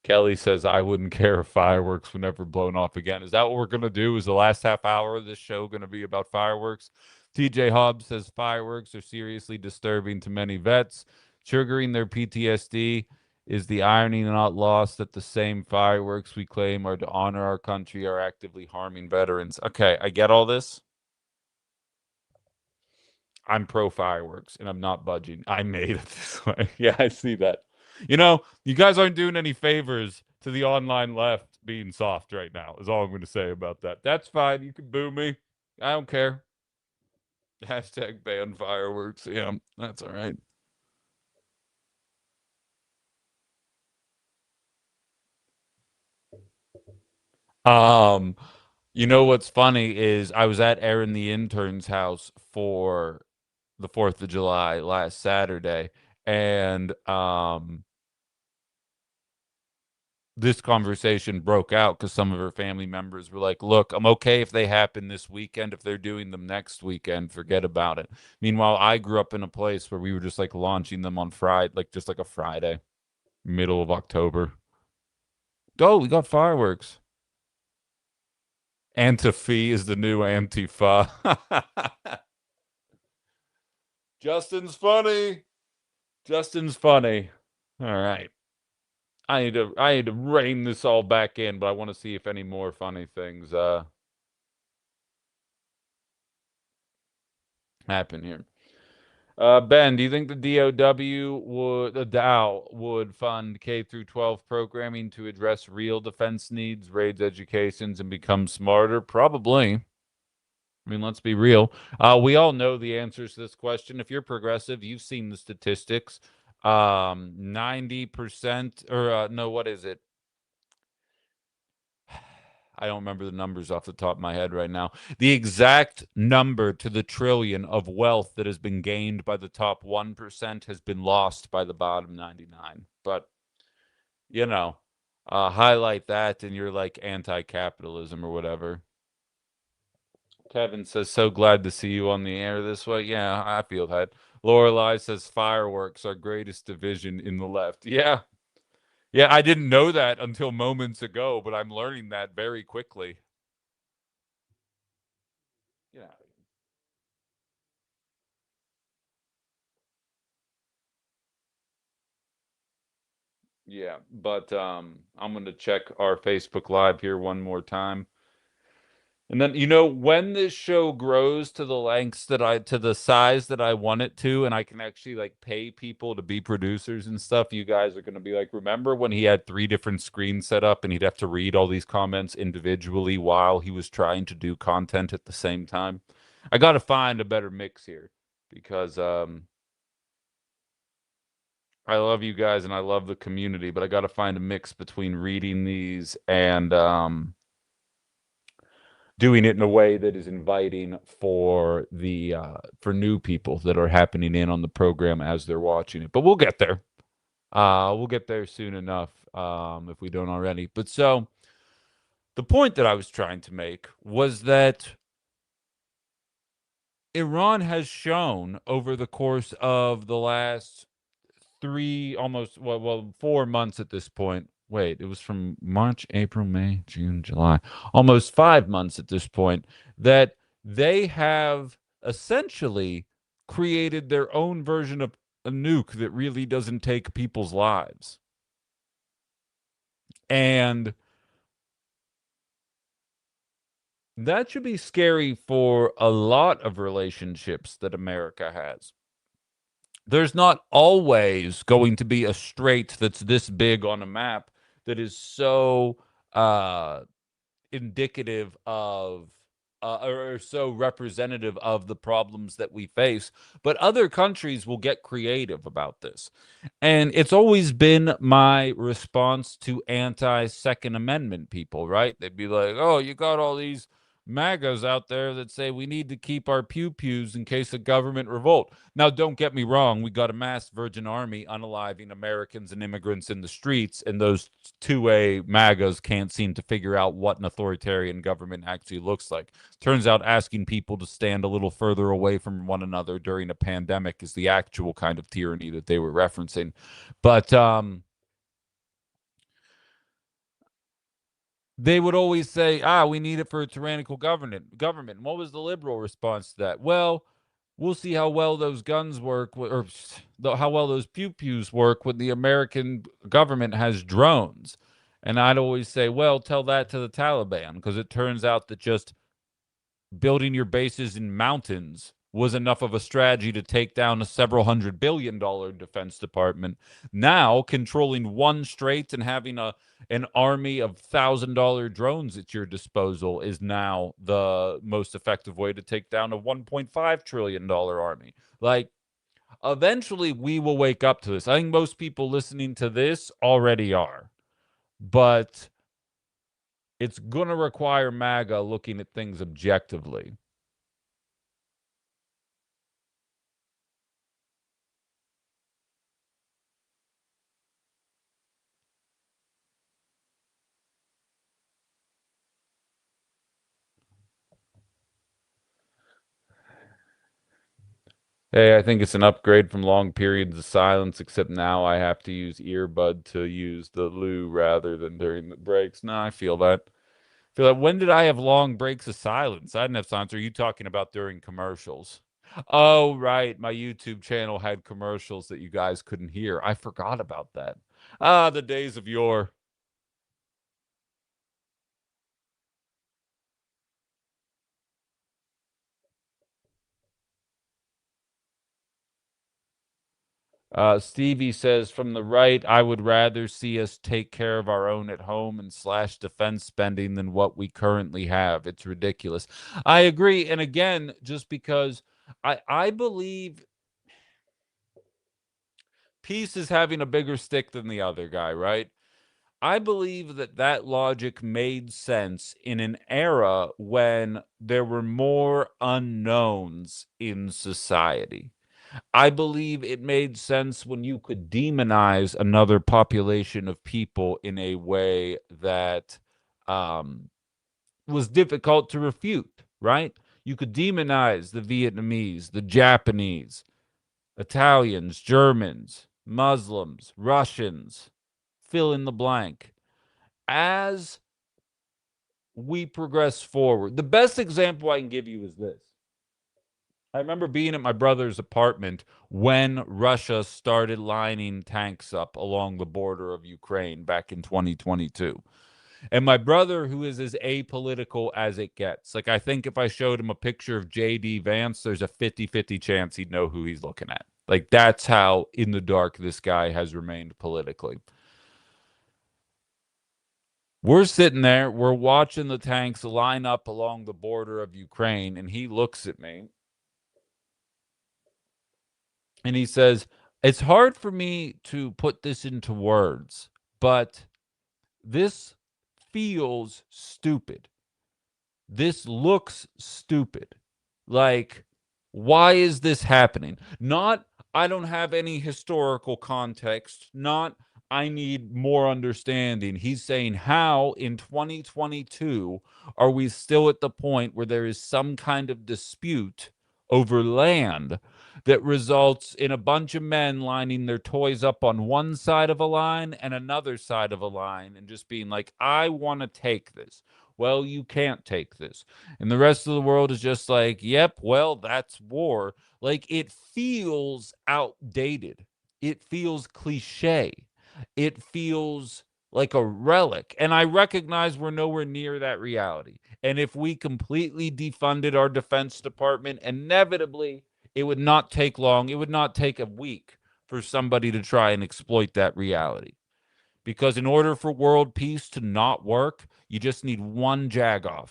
Kelly says, I wouldn't care if fireworks were never blown off again. Is that what we're going to do? Is the last half hour of this show going to be about fireworks? TJ Hobbs says, fireworks are seriously disturbing to many vets. Triggering their PTSD is the irony not lost that the same fireworks we claim are to honor our country are actively harming veterans. Okay, I get all this. I'm pro fireworks and I'm not budging. I made it this way. Yeah, I see that. You guys aren't doing any favors to the online left being soft right now, is all I'm going to say about that. That's fine. You can boo me. I don't care. Hashtag ban fireworks. Yeah, that's all right. Um, you know what's funny is I was at Aaron the intern's house for the 4th of July last Saturday, and this conversation broke out because some of her family members were like, look, I'm okay if they happen this weekend. If they're doing them next weekend, forget about it. Meanwhile, I grew up in a place where we were just like launching them on Friday, like just like a Friday, middle of October. Oh, we got fireworks. Antifa is the new Antifa. Justin's funny. Justin's funny. All right. I need to rein this all back in, but I want to see if any more funny things happen here. Ben, do you think the DOW would fund K through 12 programming to address real defense needs, raise educations, and become smarter? Probably. I mean, let's be real. We all know the answers to this question. If you're progressive, you've seen the statistics. 90% or no, what is it? I don't remember the numbers off the top of my head right now. The exact number to the trillion of wealth that has been gained by the top 1% has been lost by the bottom 99. But, you know, highlight that and you're like anti-capitalism or whatever. Kevin says, so glad to see you on the air this way. Yeah, I feel that. Lorelei says, fireworks, our greatest division in the left. Yeah. Yeah, I didn't know that until moments ago, but I'm learning that very quickly. Yeah. Yeah, but I'm going to check our Facebook Live here one more time. And then when this show grows to the lengths that I to the size that I want it to and I can actually like pay people to be producers and stuff, you guys are going to be like, remember when he had 3 different screens set up and he'd have to read all these comments individually while he was trying to do content at the same time? I got to find a better mix here because I love you guys and I love the community, but I got to find a mix between reading these and doing it in a way that is inviting for new people that are happening in on the program as they're watching it. But we'll get there. We'll get there soon enough if we don't already. But so the point that I was trying to make was that Iran has shown over the course of the last almost 4 months at this point. Wait, it was from March, April, May, June, July, almost 5 months at this point that they have essentially created their own version of a nuke that really doesn't take people's lives. And that should be scary for a lot of relationships that America has. There's not always going to be a strait that's this big on a map that is so indicative of or so representative of the problems that we face. But other countries will get creative about this. And it's always been my response to anti-Second Amendment people, right? They'd be like, oh, you got all these MAGAs out there that say we need to keep our pew-pews in case of government revolt. Now, don't get me wrong. We got a mass Virgin Army unaliving Americans and immigrants in the streets, and those 2A MAGAs can't seem to figure out what an authoritarian government actually looks like. Turns out asking people to stand a little further away from one another during a pandemic is the actual kind of tyranny that they were referencing. But they would always say, we need it for a tyrannical government. What was the liberal response to that? Well, we'll see how well those guns work, or how well those pew-pews work when the American government has drones. And I'd always say, well, tell that to the Taliban, because it turns out that just building your bases in mountains was enough of a strategy to take down a several $100 billion defense department. Now, controlling one strait and having an army of $1,000 drones at your disposal is now the most effective way to take down a $1.5 trillion army. Like, eventually, we will wake up to this. I think most people listening to this already are, but it's going to require MAGA looking at things objectively. Hey, I think it's an upgrade from long periods of silence, except now I have to use earbud to use the loo rather than during the breaks. No, I feel that. Feel that. When did I have long breaks of silence? I didn't have silence. Are you talking about during commercials? Oh, right. My YouTube channel had commercials that you guys couldn't hear. I forgot about that. Ah, the days of yore. Stevie says, from the right, I would rather see us take care of our own at home and slash defense spending than what we currently have. It's ridiculous. I agree. And again, just because I believe peace is having a bigger stick than the other guy, right? I believe that that logic made sense in an era when there were more unknowns in society. I believe it made sense when you could demonize another population of people in a way that um, was difficult to refute, right? You could demonize the Vietnamese, the Japanese, Italians, Germans, Muslims, Russians, fill in the blank. As we progress forward, the best example I can give you is this. I remember being at my brother's apartment when Russia started lining tanks up along the border of Ukraine back in 2022. And my brother, who is as apolitical as it gets, like I think if I showed him a picture of JD Vance, there's a 50-50 chance he'd know who he's looking at. Like that's how in the dark this guy has remained politically. We're sitting there, we're watching the tanks line up along the border of Ukraine, and he looks at me and he says, it's hard for me to put this into words, but this feels stupid. This looks stupid. Like, why is this happening? Not, I don't have any historical context, not, I need more understanding. He's saying, how in 2022 are we still at the point where there is some kind of dispute over land that results in a bunch of men lining their toys up on one side of a line and another side of a line and just being like, I want to take this. Well, you can't take this. And the rest of the world is just like, yep, well, that's war. Like it feels outdated. It feels cliche. It feels like a relic. And I recognize we're nowhere near that reality. And if we completely defunded our defense department, inevitably it would not take long. It would not take a week for somebody to try and exploit that reality. Because in order for world peace to not work, you just need one jagoff.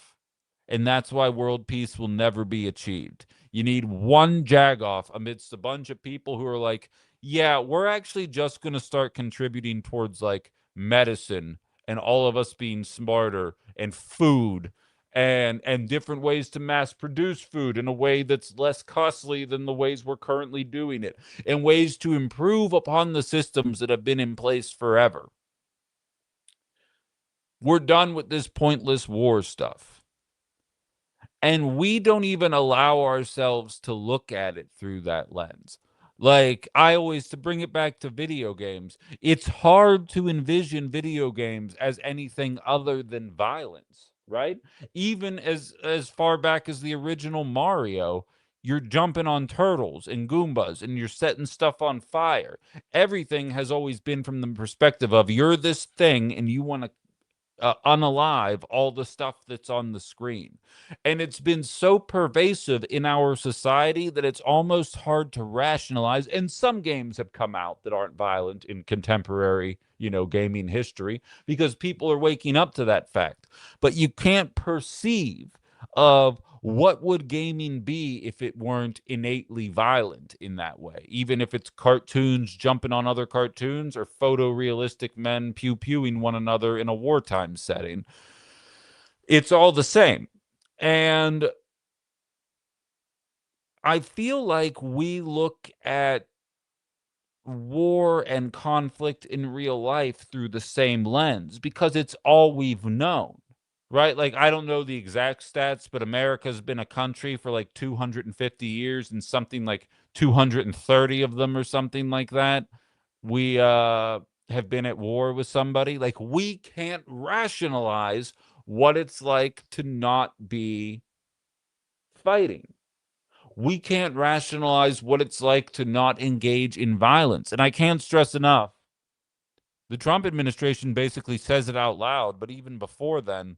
And that's why world peace will never be achieved. You need one jagoff amidst a bunch of people who are like, yeah, we're actually just going to start contributing towards like medicine and all of us being smarter and food and different ways to mass produce food in a way that's less costly than the ways we're currently doing it, and ways to improve upon the systems that have been in place forever. We're done with this pointless war stuff. And we don't even allow ourselves to look at it through that lens. Like, I always, to bring it back to video games, it's hard to envision video games as anything other than violence, right? Even as far back as the original Mario, you're jumping on turtles and Goombas and you're setting stuff on fire. Everything has always been from the perspective of you're this thing and you want to unalive all the stuff that's on the screen. And it's been so pervasive in our society that it's almost hard to rationalize. And some games have come out that aren't violent in contemporary, gaming history because people are waking up to that fact. But you can't perceive of what would gaming be if it weren't innately violent in that way, even if it's cartoons jumping on other cartoons or photorealistic men pew-pewing one another in a wartime setting. It's all the same. And I feel like we look at war and conflict in real life through the same lens because it's all we've known, right? Like, I don't know the exact stats, but America's been a country for like 250 years and something like 230 of them or something like that. We have been at war with somebody. Like, we can't rationalize what it's like to not be fighting. We can't rationalize what it's like to not engage in violence. And I can't stress enough, the Trump administration basically says it out loud, but even before then,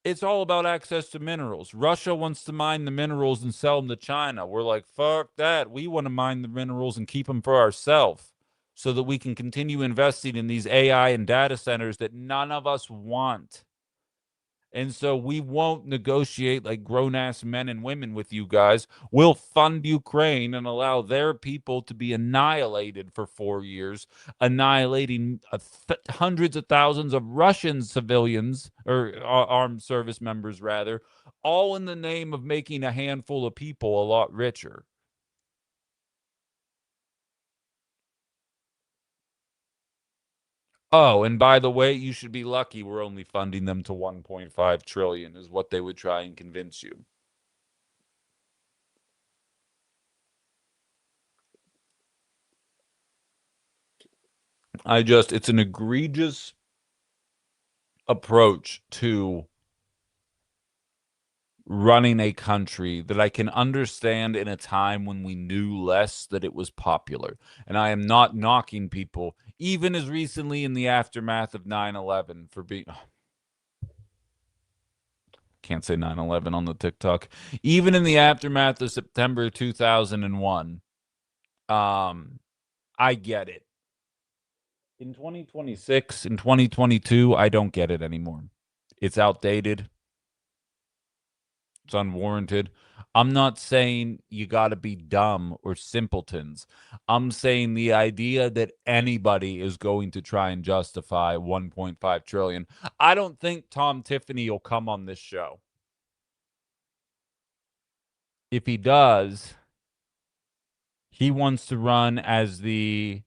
it's all about access to minerals. Russia wants to mine the minerals and sell them to China. We're like, fuck that. We want to mine the minerals and keep them for ourselves so that we can continue investing in these AI and data centers that none of us want. And so we won't negotiate like grown ass men and women with you guys. We'll fund Ukraine and allow their people to be annihilated for 4 years, annihilating hundreds of thousands of Russian civilians or armed service members, rather, all in the name of making a handful of people a lot richer. Oh, and by the way, you should be lucky we're only funding them to 1.5 trillion is what they would try and convince you. It's an egregious approach to running a country that I can understand in a time when we knew less that it was popular. And I am not knocking people, even as recently in the aftermath of 9/11 for being. Can't say 9/11 on the TikTok. Even in the aftermath of September 2001, um, I get it. In 2026, in 2022, I don't get it anymore. It's outdated. It's unwarranted. I'm not saying you got to be dumb or simpletons. I'm saying the idea that anybody is going to try and justify 1.5 trillion. I don't think Tom Tiffany will come on this show. If he does, he wants to run as the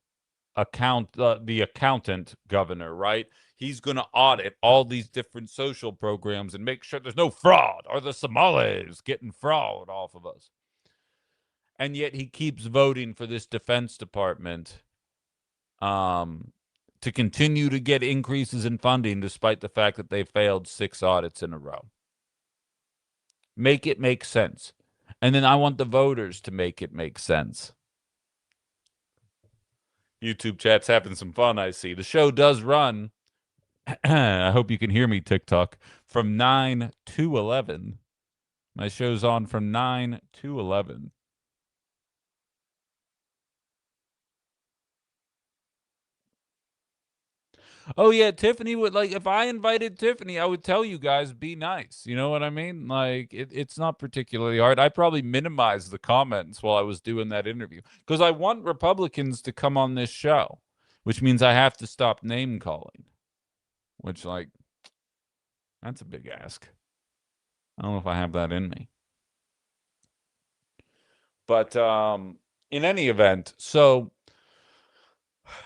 accountant governor, right? He's going to audit all these different social programs and make sure there's no fraud or the Somalis getting fraud off of us. And yet he keeps voting for this Defense Department um, to continue to get increases in funding despite the fact that they failed 6 audits in a row. Make it make sense. And then I want the voters to make it make sense. YouTube chat's having some fun, I see. The show does run. I hope you can hear me, TikTok, from 9 to 11. My show's on from 9 to 11. Oh yeah, Tiffany would like if I invited Tiffany, I would tell you guys be nice. You know what I mean? Like it's not particularly hard. I probably minimized the comments while I was doing that interview because I want Republicans to come on this show, which means I have to stop name calling. Which like that's a big ask. I don't know if I have that in me. But in any event, so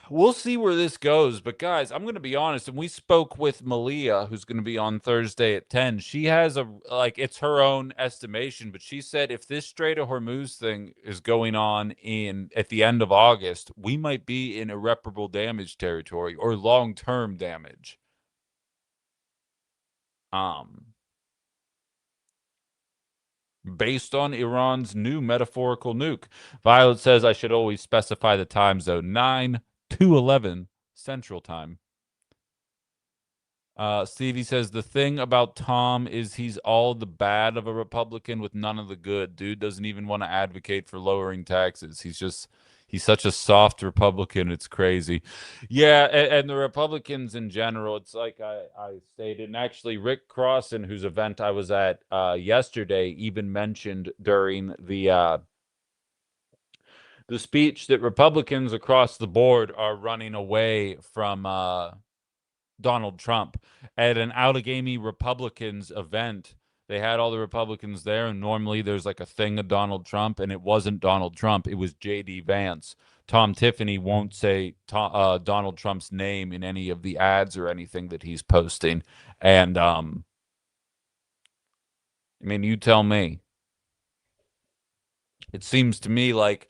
we'll see where this goes. But guys, I'm going to be honest. And we spoke with Malia, who's going to be on Thursday at 10. She has it's her own estimation, but she said if this Strait of Hormuz thing is going on at the end of August, we might be in irreparable damage territory or long-term damage. Based on Iran's new metaphorical nuke. Violet says I should always specify the time zone 9 to 11 Central Time. Stevie says the thing about Tom is he's all the bad of a Republican with none of the good. Dude doesn't even want to advocate for lowering taxes. He's such a soft Republican. It's crazy. Yeah, and the Republicans in general, it's like I stated, and actually Rick Crosson, whose event I was at yesterday, even mentioned during the speech that Republicans across the board are running away from Donald Trump. At an Allegheny Republicans event, they had all the Republicans there, and normally there's like a thing of Donald Trump, and it wasn't Donald Trump, it was J.D. Vance. Tom Tiffany won't say Donald Trump's name in any of the ads or anything that he's posting. And I mean, you tell me. It seems to me like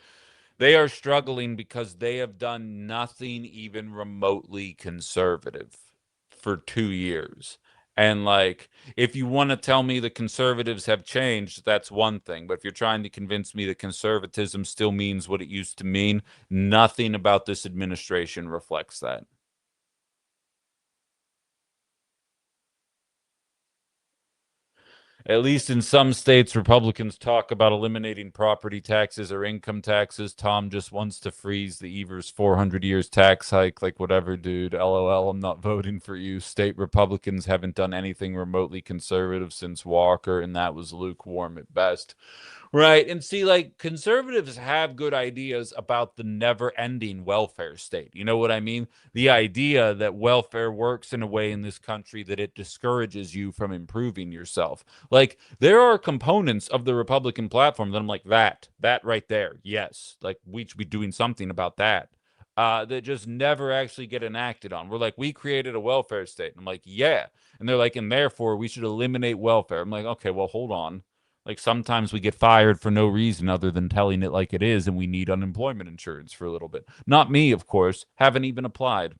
they are struggling because they have done nothing even remotely conservative for 2 years. And like, if you want to tell me the conservatives have changed, that's one thing. But if you're trying to convince me that conservatism still means what it used to mean, nothing about this administration reflects that. At least in some states, Republicans talk about eliminating property taxes or income taxes. Tom just wants to freeze the Evers 400 years tax hike. Like, whatever, dude. LOL, I'm not voting for you. State Republicans haven't done anything remotely conservative since Walker, and that was lukewarm at best. Right. And see, like, conservatives have good ideas about the never ending welfare state. You know what I mean? The idea that welfare works in a way in this country that it discourages you from improving yourself. Like, there are components of the Republican platform that I'm like, that right there. Yes. Like, we should be doing something about that. That just never actually get enacted on. We're like, we created a welfare state. And I'm like, yeah. And they're like, and therefore we should eliminate welfare. I'm like, okay, well, hold on. Like sometimes we get fired for no reason other than telling it like it is, and we need unemployment insurance for a little bit. Not me, of course. Haven't even applied.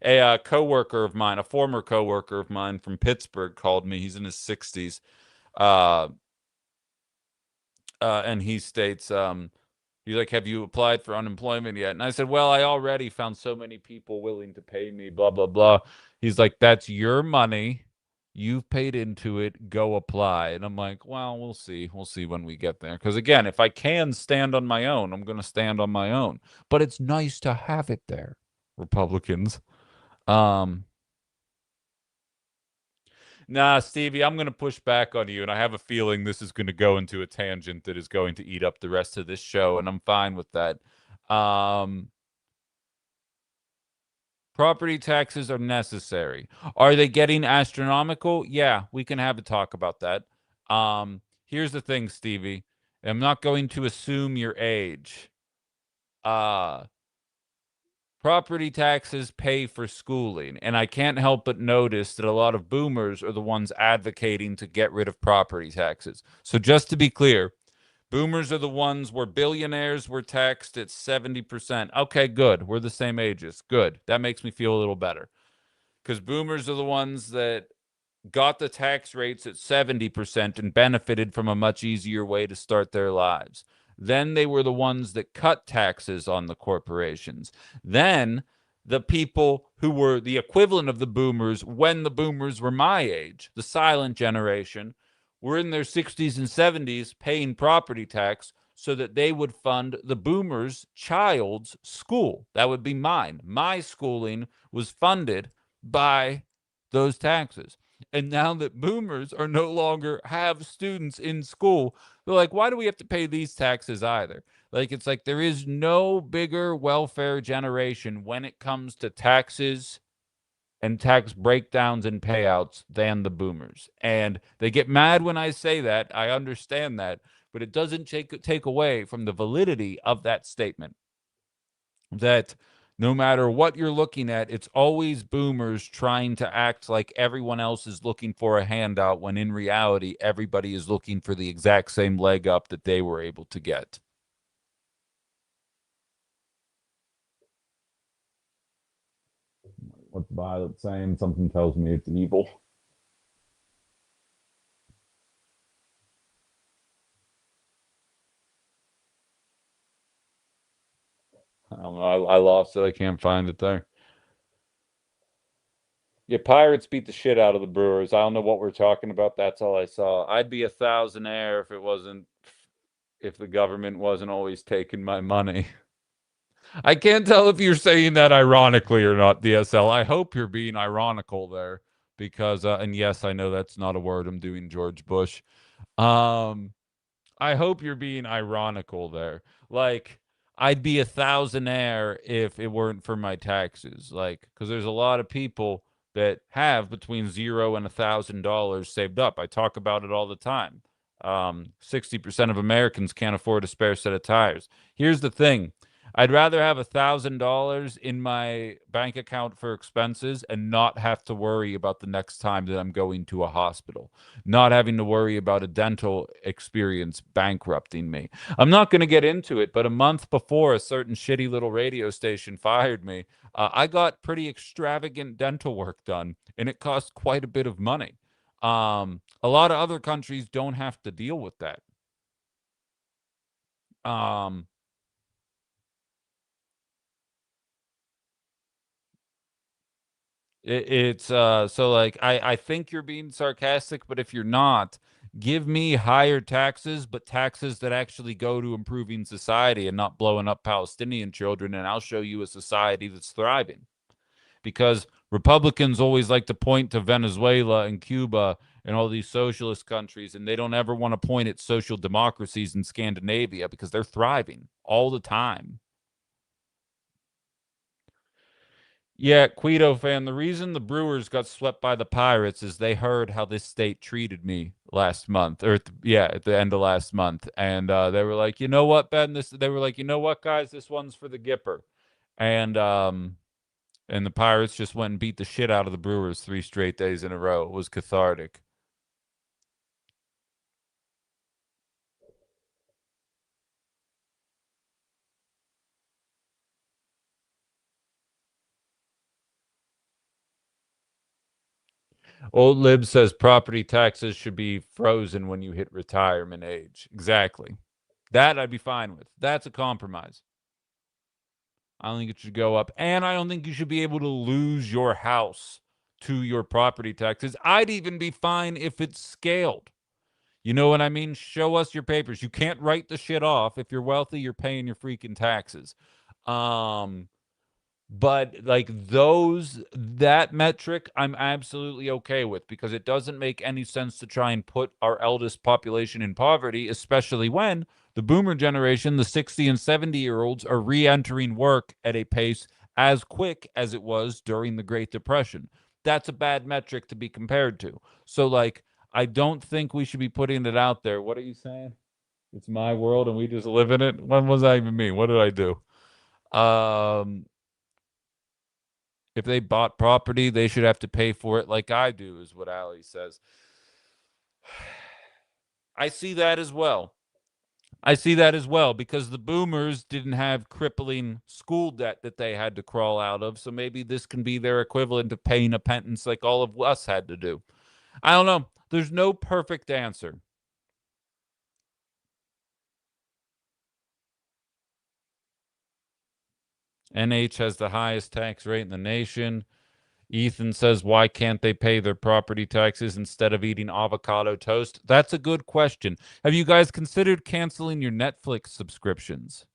A coworker of mine, a former coworker of mine from Pittsburgh, called me. He's in his 60s, uh, and he states, he's like, "Have you applied for unemployment yet?" And I said, "Well, I already found so many people willing to pay me." Blah blah blah. He's like, "That's your money. You've paid into it. Go apply." And I'm like, "Well, we'll see. We'll see when we get there." Because again, if I can stand on my own, I'm going to stand on my own. But it's nice to have it there, Republicans. Um, Nah, Stevie, I'm going to push back on you, and I have a feeling this is going to go into a tangent that is going to eat up the rest of this show, and I'm fine with that. Um, Property taxes are necessary. Are they getting astronomical? Yeah, we can have a talk about that. Here's the thing, Stevie. I'm not going to assume your age. Uh, Property taxes pay for schooling, and I can't help but notice that a lot of boomers are the ones advocating to get rid of property taxes. So just to be clear, boomers are the ones where billionaires were taxed at 70%. Okay, good. We're the same ages. Good. That makes me feel a little better. Because boomers are the ones that got the tax rates at 70% and benefited from a much easier way to start their lives. Then they were the ones that cut taxes on the corporations. Then the people who were the equivalent of the boomers when the boomers were my age, the silent generation, were in their 60s and 70s paying property tax so that they would fund the boomers' child's school. That would be mine. My schooling was funded by those taxes. And now that boomers are no longer have students in school, they're like, why do we have to pay these taxes either? Like, it's like there is no bigger welfare generation when it comes to taxes and tax breakdowns and payouts than the boomers. And they get mad when I say that. I understand that, but it doesn't take away from the validity of that statement that no matter what you're looking at, it's always boomers trying to act like everyone else is looking for a handout when in reality, everybody is looking for the exact same leg up that they were able to get. What's Violet saying? Something tells me it's evil. I don't know. I lost it. I can't find it there. Yeah, Pirates beat the shit out of the Brewers. I don't know what we're talking about. That's all I saw. I'd be a thousandaire if the government wasn't always taking my money. I can't tell if you're saying that ironically or not, DSL. I hope you're being ironical there because and yes, I know that's not a word. I'm doing George Bush. Um I hope you're being ironical there. Like, I'd be a thousandaire if it weren't for my taxes. Like, because there's a lot of people that have between $0 and $1,000 saved up. I talk about it all the time. 60% of Americans can't afford a spare set of tires. Here's the thing. I'd rather have $1,000 in my bank account for expenses and not have to worry about the next time that I'm going to a hospital, not having to worry about a dental experience bankrupting me. I'm not going to get into it, but a month before a certain shitty little radio station fired me, I got pretty extravagant dental work done, and it cost quite a bit of money. A lot of other countries don't have to deal with that. Um, it's so like I think you're being sarcastic, but if you're not, give me higher taxes, but taxes that actually go to improving society and not blowing up Palestinian children, and I'll show you a society that's thriving. Because Republicans always like to point to Venezuela and Cuba and all these socialist countries, and they don't ever want to point at social democracies in Scandinavia because they're thriving all the time. Yeah, Quito fan. The reason the Brewers got swept by the Pirates is they heard how this state treated me last month, or yeah, at the end of last month, and they were like, you know what, Ben? They were like, you know what, guys, this one's for the Gipper, and and the Pirates just went and beat the shit out of the Brewers 3 straight days in a row. It was cathartic. Old Lib says property taxes should be frozen when you hit retirement age. Exactly. That I'd be fine with. That's a compromise. I don't think it should go up. And I don't think you should be able to lose your house to your property taxes. I'd even be fine if it's scaled. You know what I mean? Show us your papers. You can't write the shit off. If you're wealthy, you're paying your freaking taxes. Um, but like that metric, I'm absolutely okay with because it doesn't make any sense to try and put our eldest population in poverty, especially when the boomer generation, the 60 and 70-year-olds, are re entering work at a pace as quick as it was during the Great Depression. That's a bad metric to be compared to. So, like, I don't think we should be putting it out there. What are you saying? It's my world and we just live in it. What was that even mean? What did I do? Um, if they bought property, they should have to pay for it like I do, is what Ali says. I see that as well. I see that as well because the boomers didn't have crippling school debt that they had to crawl out of. So maybe this can be their equivalent of paying a pittance like all of us had to do. I don't know. There's no perfect answer. NH has the highest tax rate in the nation. Ethan says, why can't they pay their property taxes instead of eating avocado toast? That's a good question. Have you guys considered canceling your Netflix subscriptions?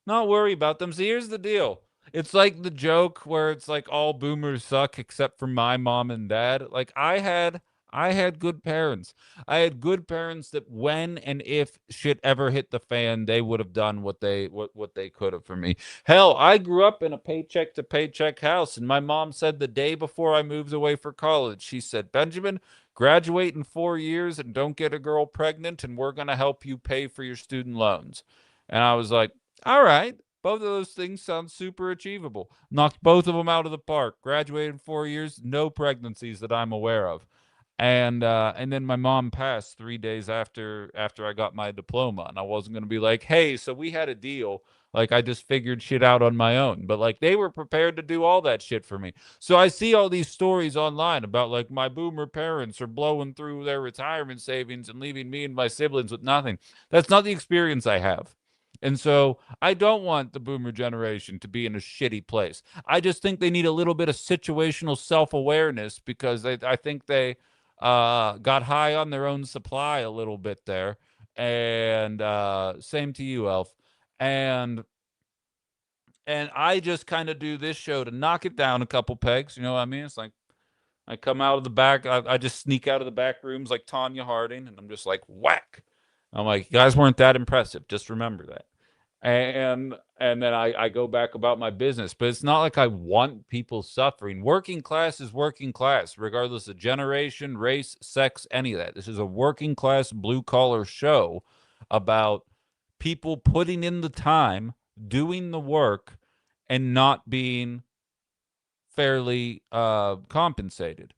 Not worry about them. See, here's the deal. It's like the joke where it's like all boomers suck except for my mom and dad. Like I had good parents. I had good parents that when and if shit ever hit the fan, they would have done what they could have for me. Hell, I grew up in a paycheck to paycheck house, and my mom said the day before I moved away for college, she said, "Benjamin, graduate in 4 years and don't get a girl pregnant, and we're gonna help you pay for your student loans." And I was like, all right. Both of those things sound super achievable. Knocked both of them out of the park. Graduated in 4 years, no pregnancies that I'm aware of. And then my mom passed 3 days after I got my diploma. And I wasn't gonna be like, hey, so we had a deal. Like I just figured shit out on my own. But like they were prepared to do all that shit for me. So I see all these stories online about like my boomer parents are blowing through their retirement savings and leaving me and my siblings with nothing. That's not the experience I have. And so I don't want the boomer generation to be in a shitty place. I just think they need a little bit of situational self awareness because I think they got high on their own supply a little bit there. And same to you, Elf. And I just kind of do this show to knock it down a couple pegs. You know what I mean? It's like I come out of the back. I just sneak out of the back rooms like Tanya Harding, and I'm just like whack. I'm like, you guys weren't that impressive. Just remember that. And then I go back about my business. But it's not like I want people suffering. Working class is working class, regardless of generation, race, sex, any of that. This is a working class blue collar show about people putting in the time, doing the work, and not being fairly compensated.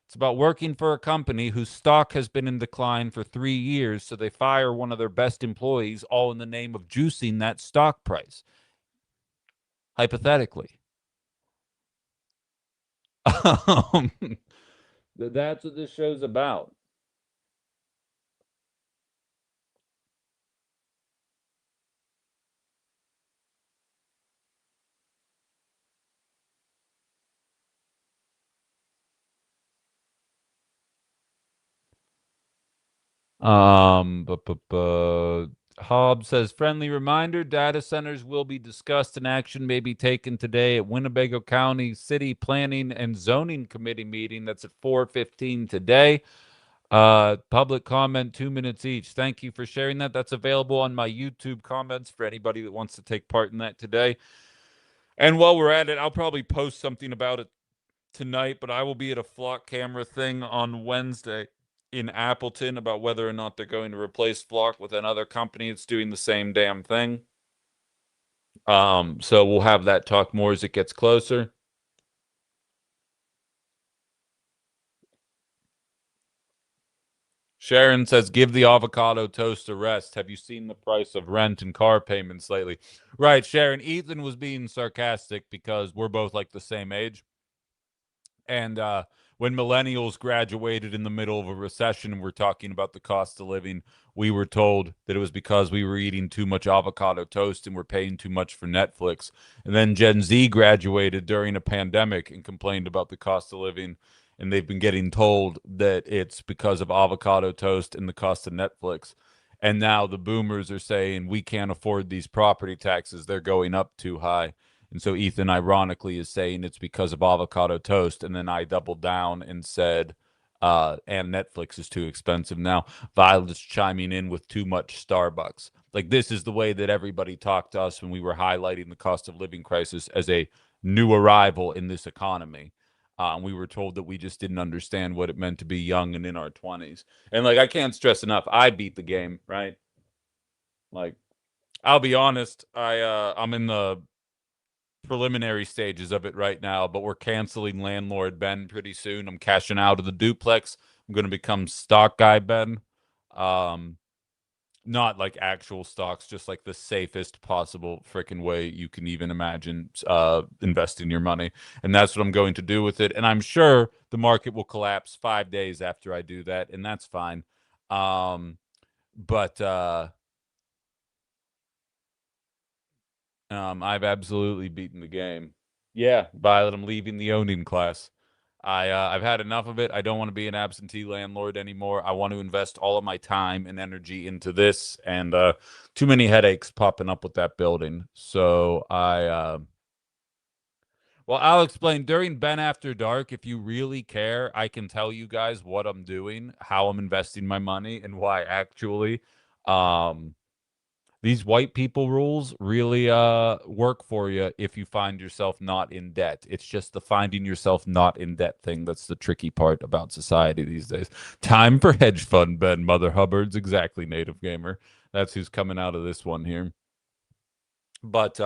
It's about working for a company whose stock has been in decline for 3 years, so they fire one of their best employees, all in the name of juicing that stock price. Hypothetically. um, that's what this show's about. Hobbs says, friendly reminder, data centers will be discussed and action may be taken today at Winnebago County City Planning and Zoning Committee meeting. That's at 4:15 today. Public comment, 2 minutes each. Thank you for sharing that. That's available on my YouTube comments for anybody that wants to take part in that today. And while we're at it, I'll probably post something about it tonight, but I will be at a flock camera thing on Wednesday in Appleton about whether or not they're going to replace Flock with another company that's doing the same damn thing. So we'll have that talk more as it gets closer. Sharon says, give the avocado toast a rest. Have you seen the price of rent and car payments lately? Right, Sharon. Ethan was being sarcastic because we're both like the same age. And when millennials graduated in the middle of a recession and we're talking about the cost of living, we were told that it was because we were eating too much avocado toast and we're paying too much for Netflix. And then Gen Z graduated during a pandemic and complained about the cost of living. And they've been getting told that it's because of avocado toast and the cost of Netflix. And now the boomers are saying we can't afford these property taxes. They're going up too high. And so Ethan, ironically, is saying it's because of avocado toast. And then I doubled down and said, and Netflix is too expensive now. Violet's chiming in with too much Starbucks. Like, this is the way that everybody talked to us when we were highlighting the cost of living crisis as a new arrival in this economy. We were told that we just didn't understand what it meant to be young and in our 20s. And like, I can't stress enough, I beat the game, right? Like, I'll be honest, I'm in the preliminary stages of it right now, but we're canceling Landlord Ben pretty soon. I'm cashing out of the duplex. I'm going to become stock guy Ben. Um, Not like actual stocks, just like the safest possible freaking way you can even imagine investing your money. And that's what I'm going to do with it. And I'm sure the market will collapse 5 days after I do that, and that's fine. But I've absolutely beaten the game. Yeah, Violet, I'm leaving the owning class. I've had enough of it. I don't want to be an absentee landlord anymore. I want to invest all of my time and energy into this, and too many headaches popping up with that building. So well, I'll explain during Ben After Dark. If you really care, I can tell you guys what I'm doing, how I'm investing my money, and why actually. Um, these white people rules really work for you if you find yourself not in debt. It's just the finding yourself not in debt thing that's the tricky part about society these days. Time for hedge fund, Ben. Mother Hubbard's exactly, native gamer. That's who's coming out of this one here. But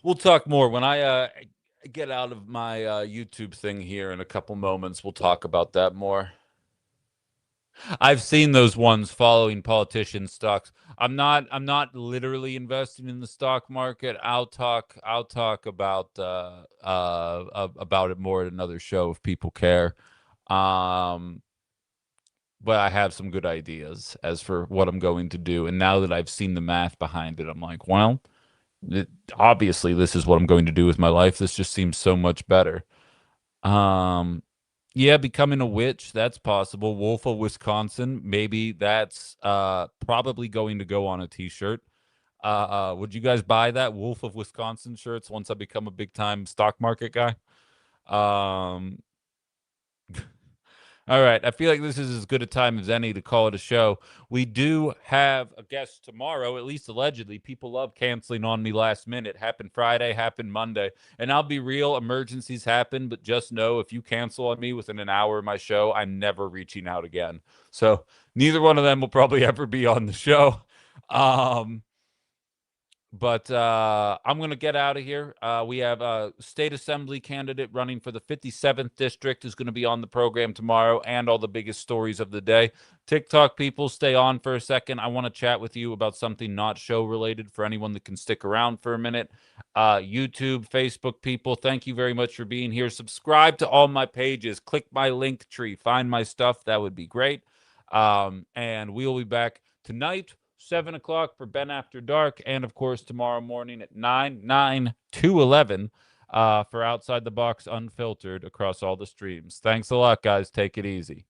we'll talk more when I get out of my YouTube thing here in a couple moments. We'll talk about that more. I've seen those ones following politician stocks. I'm not literally investing in the stock market. I'll talk about it more at another show if people care. Um but I have some good ideas as for what I'm going to do. And now that I've seen the math behind it, I'm like, well, it, obviously this is what I'm going to do with my life. This just seems so much better. Um, yeah, becoming a witch, that's possible. Wolf of Wisconsin, maybe that's probably going to go on a t-shirt. Would you guys buy that Wolf of Wisconsin shirts once I become a big time stock market guy? Um, all right. I feel like this is as good a time as any to call it a show. We do have a guest tomorrow, at least allegedly. People love canceling on me last minute. Happened Friday, happened Monday. And I'll be real, emergencies happen, but just know if you cancel on me within an hour of my show, I'm never reaching out again. So neither one of them will probably ever be on the show. Um, but I'm going to get out of here. We have a state assembly candidate running for the 57th district who's going to be on the program tomorrow, and all the biggest stories of the day. TikTok people, stay on for a second. I want to chat with you about something not show related for anyone that can stick around for a minute. YouTube, Facebook people, thank you very much for being here. Subscribe to all my pages. Click my link tree. Find my stuff. That would be great. And we will be back tonight, 7 o'clock for Ben After Dark, and of course tomorrow morning at 9 to 11 for Outside the Box Unfiltered across all the streams. Thanks a lot, guys. Take it easy.